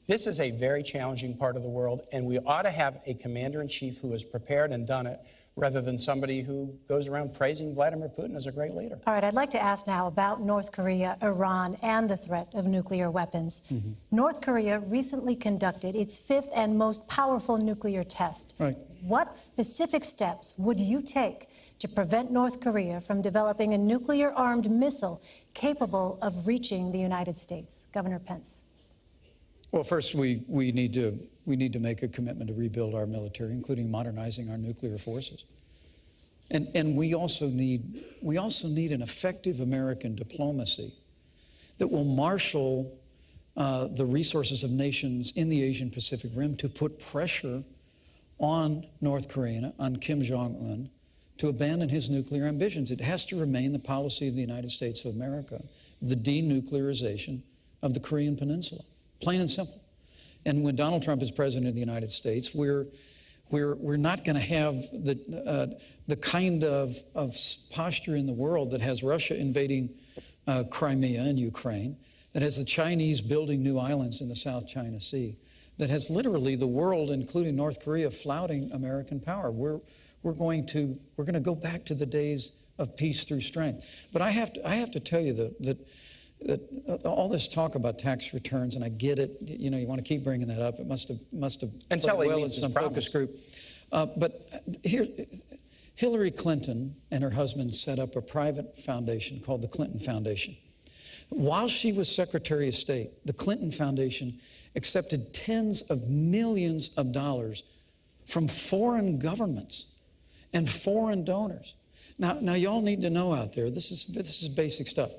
This is a very challenging part of the world, and we ought to have a commander-in-chief who has prepared and done it, rather than somebody who goes around praising Vladimir Putin as a great leader. All right, I'd like to ask now about North Korea, Iran, and the threat of nuclear weapons. Mm-hmm. North Korea recently conducted its 5th and most powerful nuclear test. Right. What specific steps would you take to prevent North Korea from developing a nuclear-armed missile capable of reaching the United States? Governor Pence. Well, first, we need to make a commitment to rebuild our military, including modernizing our nuclear forces. And we also need an effective American diplomacy that will marshal the resources of nations in the Asian Pacific Rim to put pressure on North Korea, on Kim Jong-un, to abandon his nuclear ambitions. It has to remain the policy of the United States of America, the denuclearization of the Korean Peninsula. Plain and simple. And when Donald Trump is president of the United States, we're not going to have the kind of posture in the world that has Russia invading Crimea and Ukraine, that has the Chinese building new islands in the South China Sea, that has literally the world, including North Korea, flouting American power. we're going to go back to the days of peace through strength. But I have to tell you that all this talk about tax returns, and I get it, you want to keep bringing that up. It must have until played he well in meets his some focus group. But here, Hillary Clinton and her husband set up a private foundation called the Clinton Foundation. While she was Secretary of State, the Clinton Foundation accepted tens of millions of dollars from foreign governments and foreign donors. Now y'all need to know out there, this is basic stuff.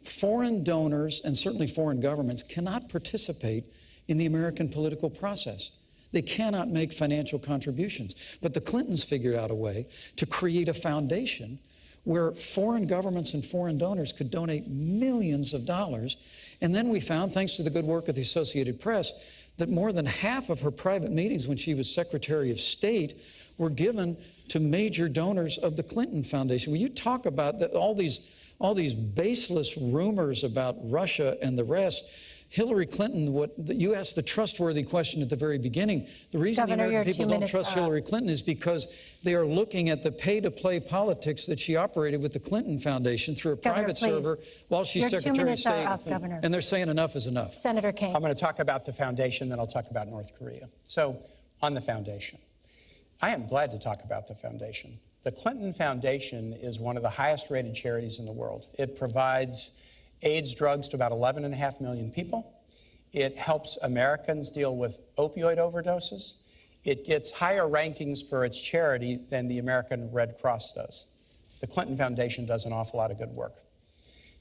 Foreign donors and certainly foreign governments cannot participate in the American political process. They cannot make financial contributions. But the Clintons figured out a way to create a foundation where foreign governments and foreign donors could donate millions of dollars. And then we found, thanks to the good work of the Associated Press, that more than half of her private meetings when she was Secretary of State were given to major donors of the Clinton Foundation. When you talk about all these baseless rumors about Russia and the rest, Hillary Clinton, you asked the trustworthy question at the very beginning. The reason the American people don't trust Hillary Clinton is because they are looking at the pay-to-play politics that she operated with the Clinton Foundation through a private server while she's Secretary of State. And they're saying enough is enough. Senator Kaine. I'm going to talk about the foundation, then I'll talk about North Korea. So, on the foundation, I am glad to talk about the foundation. The Clinton Foundation is one of the highest-rated charities in the world. It provides AIDS drugs to about 11.5 million people. It helps Americans deal with opioid overdoses. It gets higher rankings for its charity than the American Red Cross does. The Clinton Foundation does an awful lot of good work.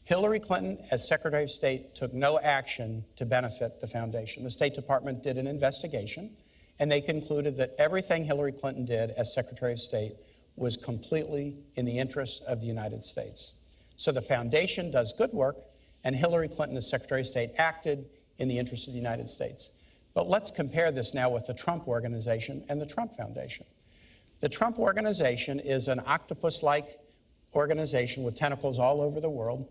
Hillary Clinton, as Secretary of State, took no action to benefit the foundation. The State Department did an investigation, and they concluded that everything Hillary Clinton did as Secretary of State was completely in the interest of the United States. So the foundation does good work, and Hillary Clinton, as Secretary of State, acted in the interest of the United States. But let's compare this now with the Trump Organization and the Trump Foundation. The Trump Organization is an octopus-like organization with tentacles all over the world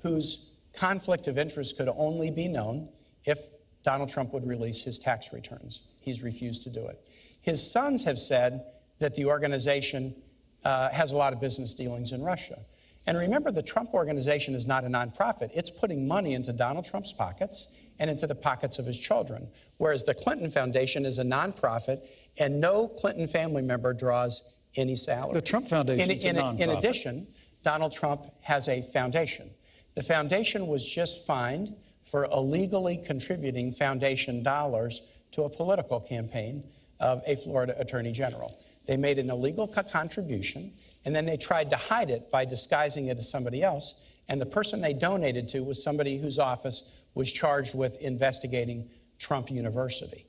whose conflict of interest could only be known if Donald Trump would release his tax returns. He's refused to do it. His sons have said that the organization has a lot of business dealings in Russia. And remember, the Trump Organization is not a nonprofit. It's putting money into Donald Trump's pockets and into the pockets of his children, whereas the Clinton Foundation is a nonprofit, and no Clinton family member draws any salary. The Trump Foundation is a nonprofit. In addition, Donald Trump has a foundation. The foundation was just fined for illegally contributing foundation dollars to a political campaign of a Florida Attorney General. They made an illegal contribution, and then they tried to hide it by disguising it as somebody else. And the person they donated to was somebody whose office was charged with investigating Trump University.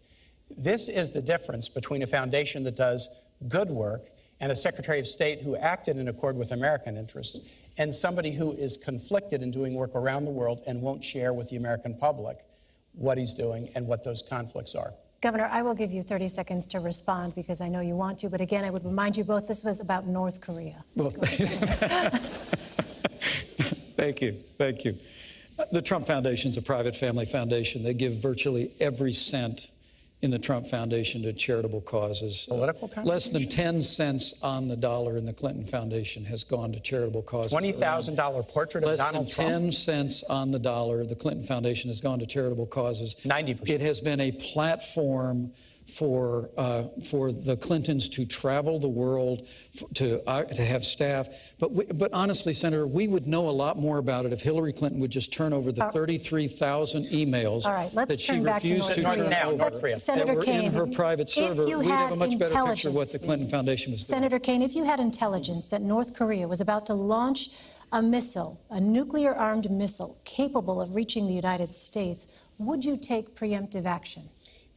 This is the difference between a foundation that does good work and a Secretary of State who acted in accord with American interests, and somebody who is conflicted in doing work around the world and won't share with the American public what he's doing and what those conflicts are. Governor, I will give you 30 seconds to respond because I know you want to, but again, I would remind you both this was about North Korea. Well, thank you. Thank you. The Trump Foundation is a private family foundation. They give virtually every cent in the Trump Foundation to charitable causes. Political less than 10 cents on the dollar in the Clinton Foundation has gone to charitable causes. $20,000 portrait of Donald Trump? Less than 10 cents on the dollar, the Clinton Foundation has gone to charitable causes. 90%. It has been a platform for the Clintons to travel the world, to have staff. But honestly, Senator, we would know a lot more about it if Hillary Clinton would just turn over the 33,000 emails that she refused to turn over Senator that were Kaine, in her private server. We'd have a much better picture of what the Clinton Foundation was doing. Senator Kaine, if you had intelligence that North Korea was about to launch a missile, a nuclear-armed missile capable of reaching the United States, would you take preemptive action?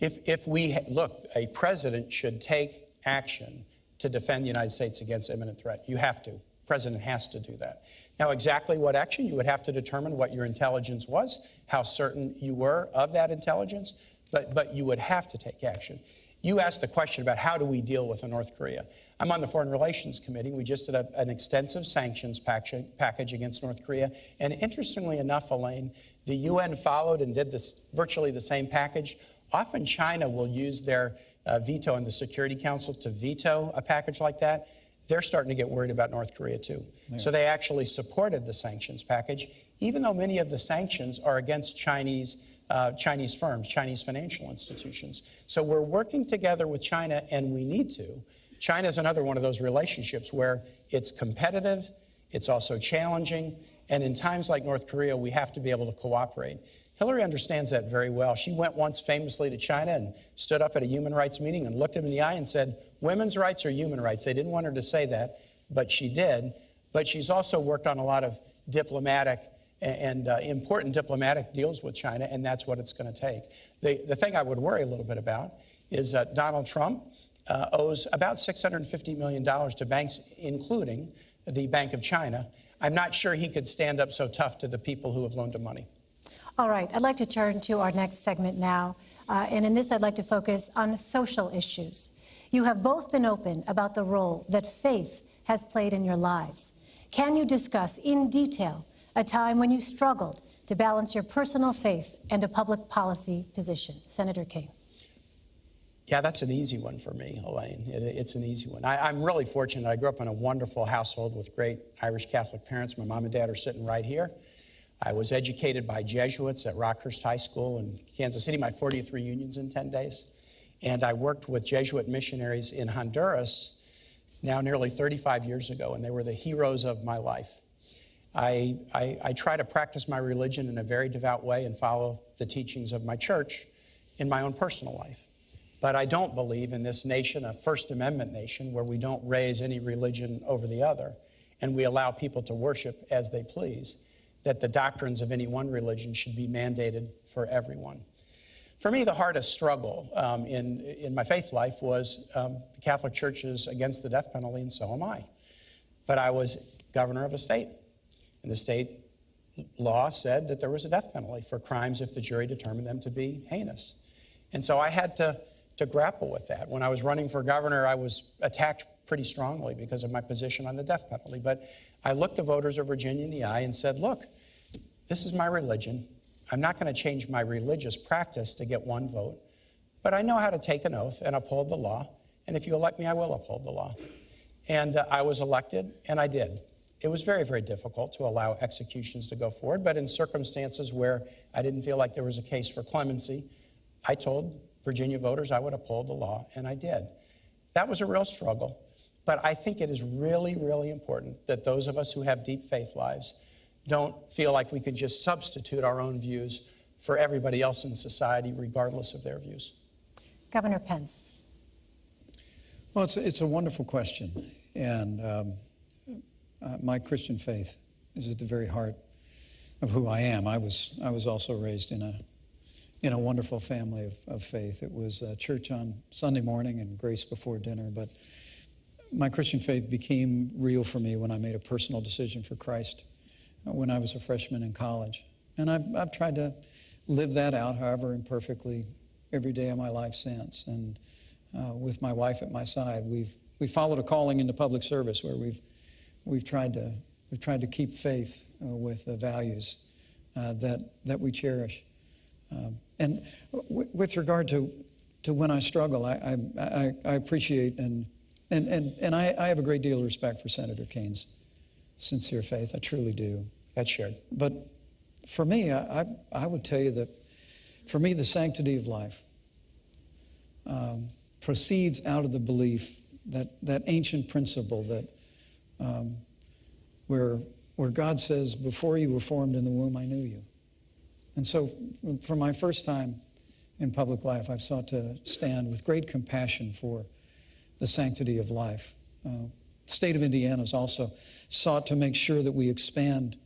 If we look, a president should take action to defend the United States against imminent threat. You have to. The president has to do that. Now, exactly what action? You would have to determine what your intelligence was, how certain you were of that intelligence, but you would have to take action. You asked the question about how do we deal with North Korea. I'm on the Foreign Relations Committee. We just did an extensive sanctions package against North Korea. And interestingly enough, Elaine, the UN followed and did virtually the same package. Often China will use their veto in the Security Council to veto a package like that, they're starting to get worried about North Korea too. Yeah. So they actually supported the sanctions package, even though many of the sanctions are against Chinese firms, Chinese financial institutions. So we're working together with China, and we need to. China is another one of those relationships where it's competitive, it's also challenging, and in times like North Korea, we have to be able to cooperate. Hillary understands that very well. She went once famously to China and stood up at a human rights meeting and looked him in the eye and said, women's rights are human rights. They didn't want her to say that, but she did. But she's also worked on a lot of diplomatic and important diplomatic deals with China, and that's what it's going to take. The thing I would worry a little bit about is that Donald Trump owes about $650 million to banks, including the Bank of China. I'm not sure he could stand up so tough to the people who have loaned him money. All right, I'd like to turn to our next segment now. And in this, I'd like to focus on social issues. You have both been open about the role that faith has played in your lives. Can you discuss in detail a time when you struggled to balance your personal faith and a public policy position? Senator Kaine. Yeah, that's an easy one for me, Elaine. It's an easy one. I'm really fortunate. I grew up in a wonderful household with great Irish Catholic parents. My mom and dad are sitting right here. I was educated by Jesuits at Rockhurst High School in Kansas City, my 40th reunions in 10 days. And I worked with Jesuit missionaries in Honduras now nearly 35 years ago, and they were the heroes of my life. I try to practice my religion in a very devout way and follow the teachings of my church in my own personal life. But I don't believe in this nation, a First Amendment nation, where we don't raise any religion over the other and we allow people to worship as they please, that the doctrines of any one religion should be mandated for everyone. For me, the hardest struggle in my faith life was the Catholic Church is against the death penalty, and so am I. But I was governor of a state, and the state law said that there was a death penalty for crimes if the jury determined them to be heinous. And so I had to grapple with that. When I was running for governor, I was attacked pretty strongly because of my position on the death penalty. But I looked the voters of Virginia in the eye and said, look, this is my religion. I'm not going to change my religious practice to get one vote, but I know how to take an oath and uphold the law. And if you elect me, I will uphold the law. And I was elected, and I did. It was very, very difficult to allow executions to go forward, but in circumstances where I didn't feel like there was a case for clemency, I told Virginia voters I would uphold the law, and I did. That was a real struggle, but I think it is really, really important that those of us who have deep faith lives don't feel like we can just substitute our own views for everybody else in society, regardless of their views. Governor Pence. Well, it's a wonderful question, and my Christian faith is at the very heart of who I am. I was also raised in a wonderful family of faith. It was church on Sunday morning and grace before dinner, but my Christian faith became real for me when I made a personal decision for Christ when I was a freshman in college. And I've tried to live that out, however imperfectly, every day of my life since. And with my wife at my side, we followed a calling into public service where we've tried to keep faith with the values that we cherish. And with regard to when I struggle, I appreciate and I have a great deal of respect for Senator Kaine's sincere faith. I truly do. That's shared. But for me, I would tell you that for me, the sanctity of life proceeds out of the belief that ancient principle that where God says, before you were formed in the womb, I knew you. And so for my first time in public life, I've sought to stand with great compassion for the sanctity of life. The state of Indiana has also sought to make sure that we expand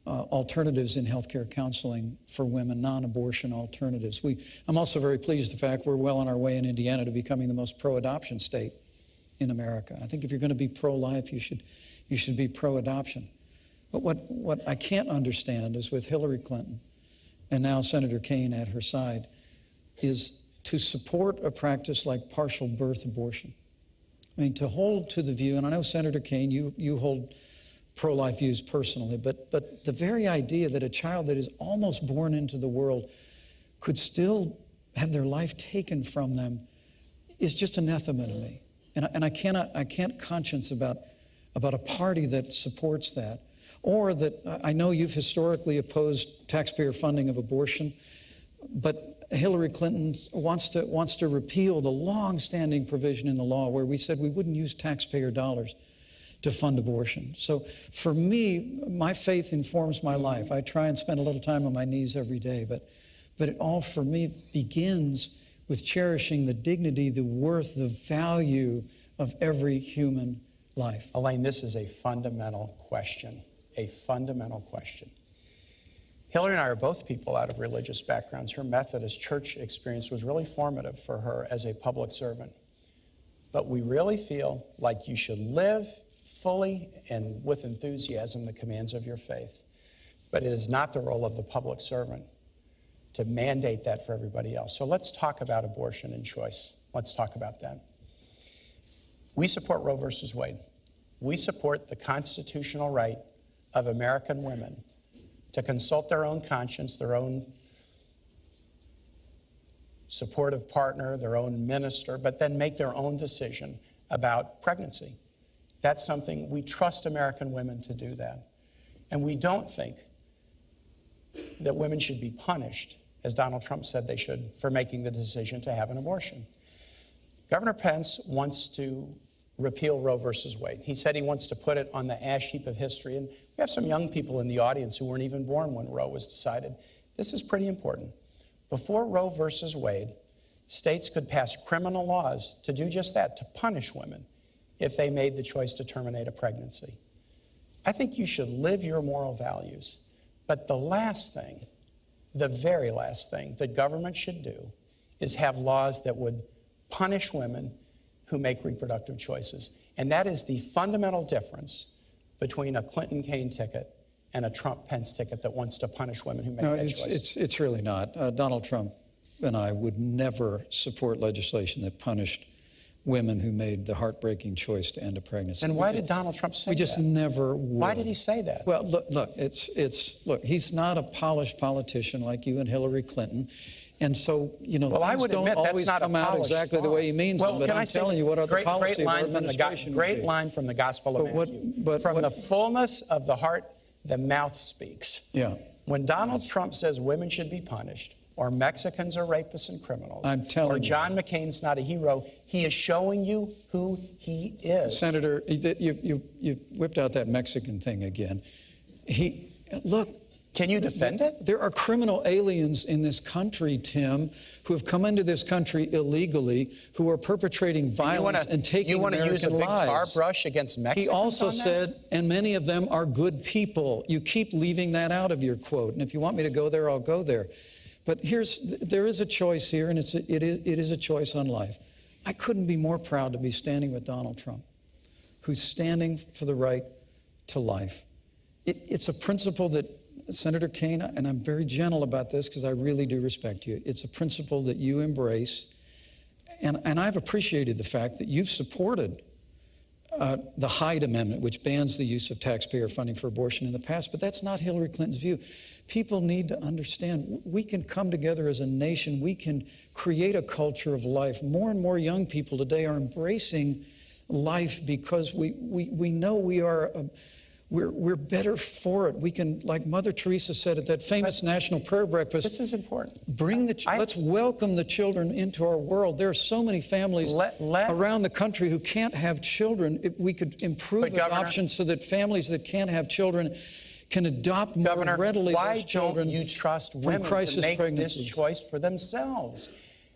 alternatives in healthcare counseling for women, non-abortion alternatives. I'm also very pleased with the fact we're well on our way in Indiana to becoming the most pro-adoption state in America. I think if you're going to be pro-life, you should be pro-adoption. But what I can't understand is with Hillary Clinton and now Senator Kaine at her side, is to support a practice like partial birth abortion. I mean, to hold to the view, and I know Senator Kaine, you hold pro-life views personally, but the very idea that a child that is almost born into the world could still have their life taken from them is just anathema to me. And I can't conscience about a party that supports that. Or that I know you've historically opposed taxpayer funding of abortion, but Hillary Clinton wants to repeal the long-standing provision in the law where we said we wouldn't use taxpayer dollars to fund abortion. So for me, my faith informs my life. I try and spend a little time on my knees every day, but it all for me begins with cherishing the dignity, the worth, the value of every human life. Elaine, this is a fundamental question. A fundamental question. Hillary and I are both people out of religious backgrounds. Her Methodist church experience was really formative for her as a public servant. But we really feel like you should live fully and with enthusiasm the commands of your faith. But it is not the role of the public servant to mandate that for everybody else. So let's talk about abortion and choice. Let's talk about that. We support Roe versus Wade. We support the constitutional right of American women to consult their own conscience, their own supportive partner, their own minister, but then make their own decision about pregnancy. That's something we trust American women to do that. And we don't think that women should be punished, as Donald Trump said they should, for making the decision to have an abortion. Governor Pence wants to repeal Roe versus Wade. He said he wants to put it on the ash heap of history. And we have some young people in the audience who weren't even born when Roe was decided. This is pretty important. Before Roe versus Wade, states could pass criminal laws to do just that, to punish women if they made the choice to terminate a pregnancy. I think you should live your moral values. But the last thing, the very last thing that government should do is have laws that would punish women who make reproductive choices. And that is the fundamental difference between a Clinton-Kaine ticket and a Trump-Pence ticket that wants to punish women who make that choice. It's really not. Donald Trump and I would never support legislation that punished women who made the heartbreaking choice to end a pregnancy. And why did Donald Trump say that? We just never would. Why did he say that? Well, look, he's not a polished politician like you and Hillary Clinton. And so, well, I would admit that's not come out exactly the way he means them, but I'm telling you what other policy of our administration would be. Great line from the Gospel of Matthew. From the fullness of the heart, the mouth speaks. Yeah. When Donald Trump says women should be punished, or Mexicans are rapists and criminals, I'm telling or John McCain's not a hero, he is showing you who he is. Senator, you whipped out that Mexican thing again. Look. Can you defend it? There are criminal aliens in this country, Tim, who have come into this country illegally, who are perpetrating violence and taking American lives. You want to use a big tar brush against Mexicans? He also said, and many of them are good people. You keep leaving that out of your quote. And if you want me to go there, I'll go there. But there is a choice here, and it is a choice on life. I couldn't be more proud to be standing with Donald Trump, who's standing for the right to life. It's a principle that Senator Kaine, and I'm very gentle about this because I really do respect you, it's a principle that you embrace. And I've appreciated the fact that you've supported the Hyde Amendment, which bans the use of taxpayer funding for abortion in the past, but that's not Hillary Clinton's view. People need to understand we can come together as a nation. We can create a culture of life. More and more young people today are embracing life because we know we're better for it. We can, like Mother Teresa said at that famous National Prayer Breakfast. This is important. Let's welcome the children into our world. There are so many families around the country who can't have children. We could improve adoption so that families that can't have children can adopt more readily those children. Why don't you trust women to make this choice for themselves?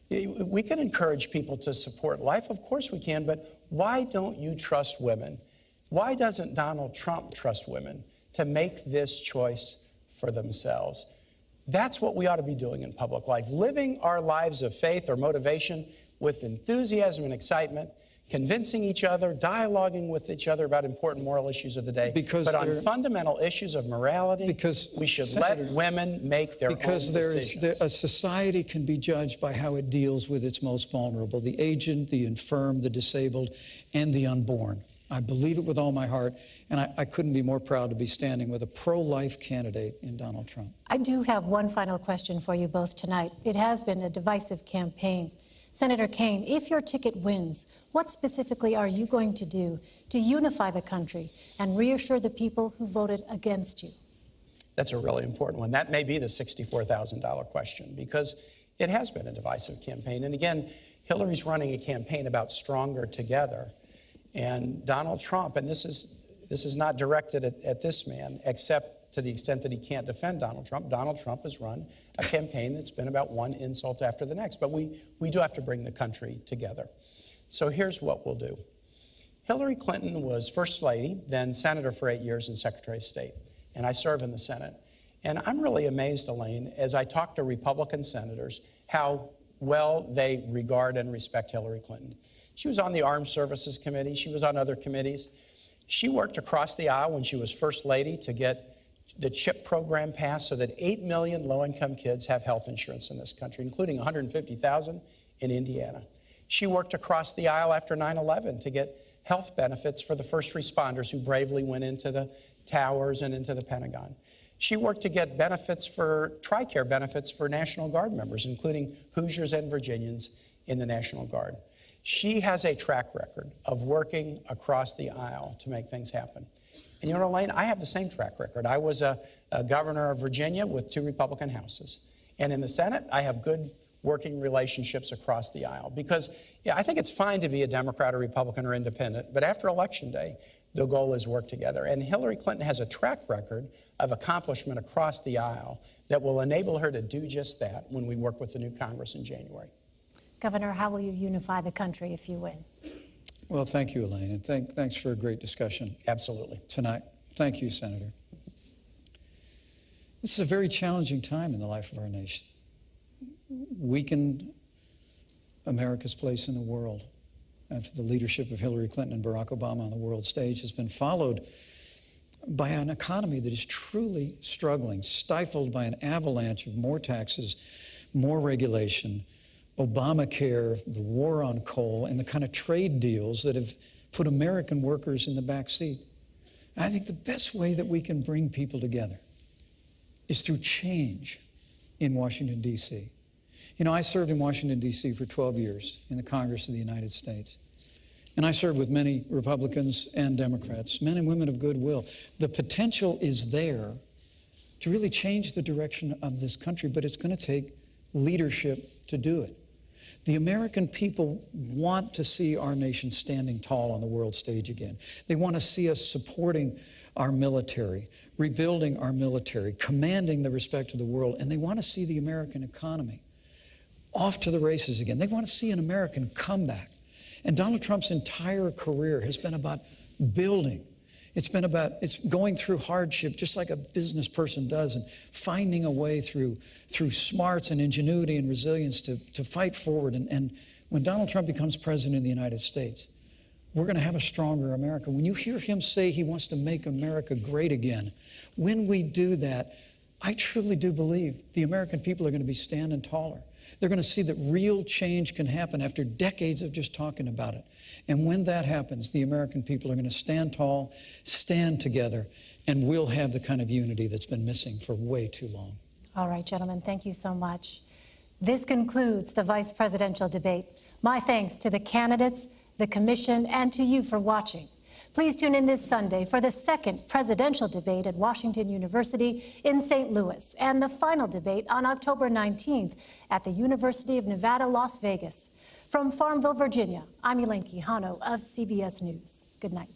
We can encourage people to support life. Of course we can, but why don't you trust women? Why doesn't Donald Trump trust women to make this choice for themselves? That's what we ought to be doing in public life, living our lives of faith or motivation with enthusiasm and excitement, convincing each other, dialoguing with each other about important moral issues of the day. But on fundamental issues of morality, we should let women make their own decisions. A society can be judged by how it deals with its most vulnerable, the aged, the infirm, the disabled, and the unborn. I believe it with all my heart, and I couldn't be more proud to be standing with a pro-life candidate in Donald Trump. I do have one final question for you both tonight. It has been a divisive campaign. Senator Kaine, if your ticket wins, what specifically are you going to do to unify the country and reassure the people who voted against you? That's a really important one. That may be the $64,000 question, because it has been a divisive campaign. And again, Hillary's running a campaign about stronger together. And Donald Trump, and this is not directed at this man, except to the extent that he can't defend Donald Trump. Donald Trump has run a campaign that's been about one insult after the next. But we do have to bring the country together. So here's what we'll do. Hillary Clinton was First Lady, then Senator for 8 years and Secretary of State. And I serve in the Senate. And I'm really amazed, Elaine, as I talk to Republican senators, how well they regard and respect Hillary Clinton. She was on the Armed Services Committee. She was on other committees. She worked across the aisle when she was First Lady to get the CHIP program passed so that 8 million low-income kids have health insurance in this country, including 150,000 in Indiana. She worked across the aisle after 9/11 to get health benefits for the first responders who bravely went into the towers and into the Pentagon. She worked to get benefits for TRICARE benefits for National Guard members, including Hoosiers and Virginians in the National Guard. She has a track record of working across the aisle to make things happen. And you know, Elaine, I have the same track record. I was a governor of Virginia with 2 Republican houses. And in the Senate, I have good working relationships across the aisle. Because yeah, I think it's fine to be a Democrat or Republican or independent, but after Election Day, the goal is work together. And Hillary Clinton has a track record of accomplishment across the aisle that will enable her to do just that when we work with the new Congress in January. Governor, how will you unify the country if you win? Well, thank you, Elaine, and thanks for a great discussion. Absolutely. Tonight. Thank you, Senator. This is a very challenging time in the life of our nation. Weakened America's place in the world after the leadership of Hillary Clinton and Barack Obama on the world stage has been followed by an economy that is truly struggling, stifled by an avalanche of more taxes, more regulation, Obamacare, the war on coal, and the kind of trade deals that have put American workers in the back seat. And I think the best way that we can bring people together is through change in Washington, D.C. You know, I served in Washington, D.C. for 12 years in the Congress of the United States. And I served with many Republicans and Democrats, men and women of goodwill. The potential is there to really change the direction of this country, but it's going to take leadership to do it. The American people want to see our nation standing tall on the world stage again. They want to see us supporting our military, rebuilding our military, commanding the respect of the world, and they want to see the American economy off to the races again. They want to see an American comeback. And Donald Trump's entire career has been about building. It's going through hardship just like a business person does, and finding a way through smarts and ingenuity and resilience to fight forward. And when Donald Trump becomes president of the United States, we're going to have a stronger America. When you hear him say he wants to make America great again, when we do that, I truly do believe the American people are going to be standing taller. They're going to see that real change can happen after decades of just talking about it. And when that happens, the American people are going to stand tall, stand together, and we'll have the kind of unity that's been missing for way too long. All right, gentlemen, thank you so much. This concludes the vice presidential debate. My thanks to the candidates, the commission, and to you for watching. Please tune in this Sunday for the second presidential debate at Washington University in St. Louis and the final debate on October 19th at the University of Nevada, Las Vegas. From Farmville, Virginia, I'm Elaine Quijano of CBS News. Good night.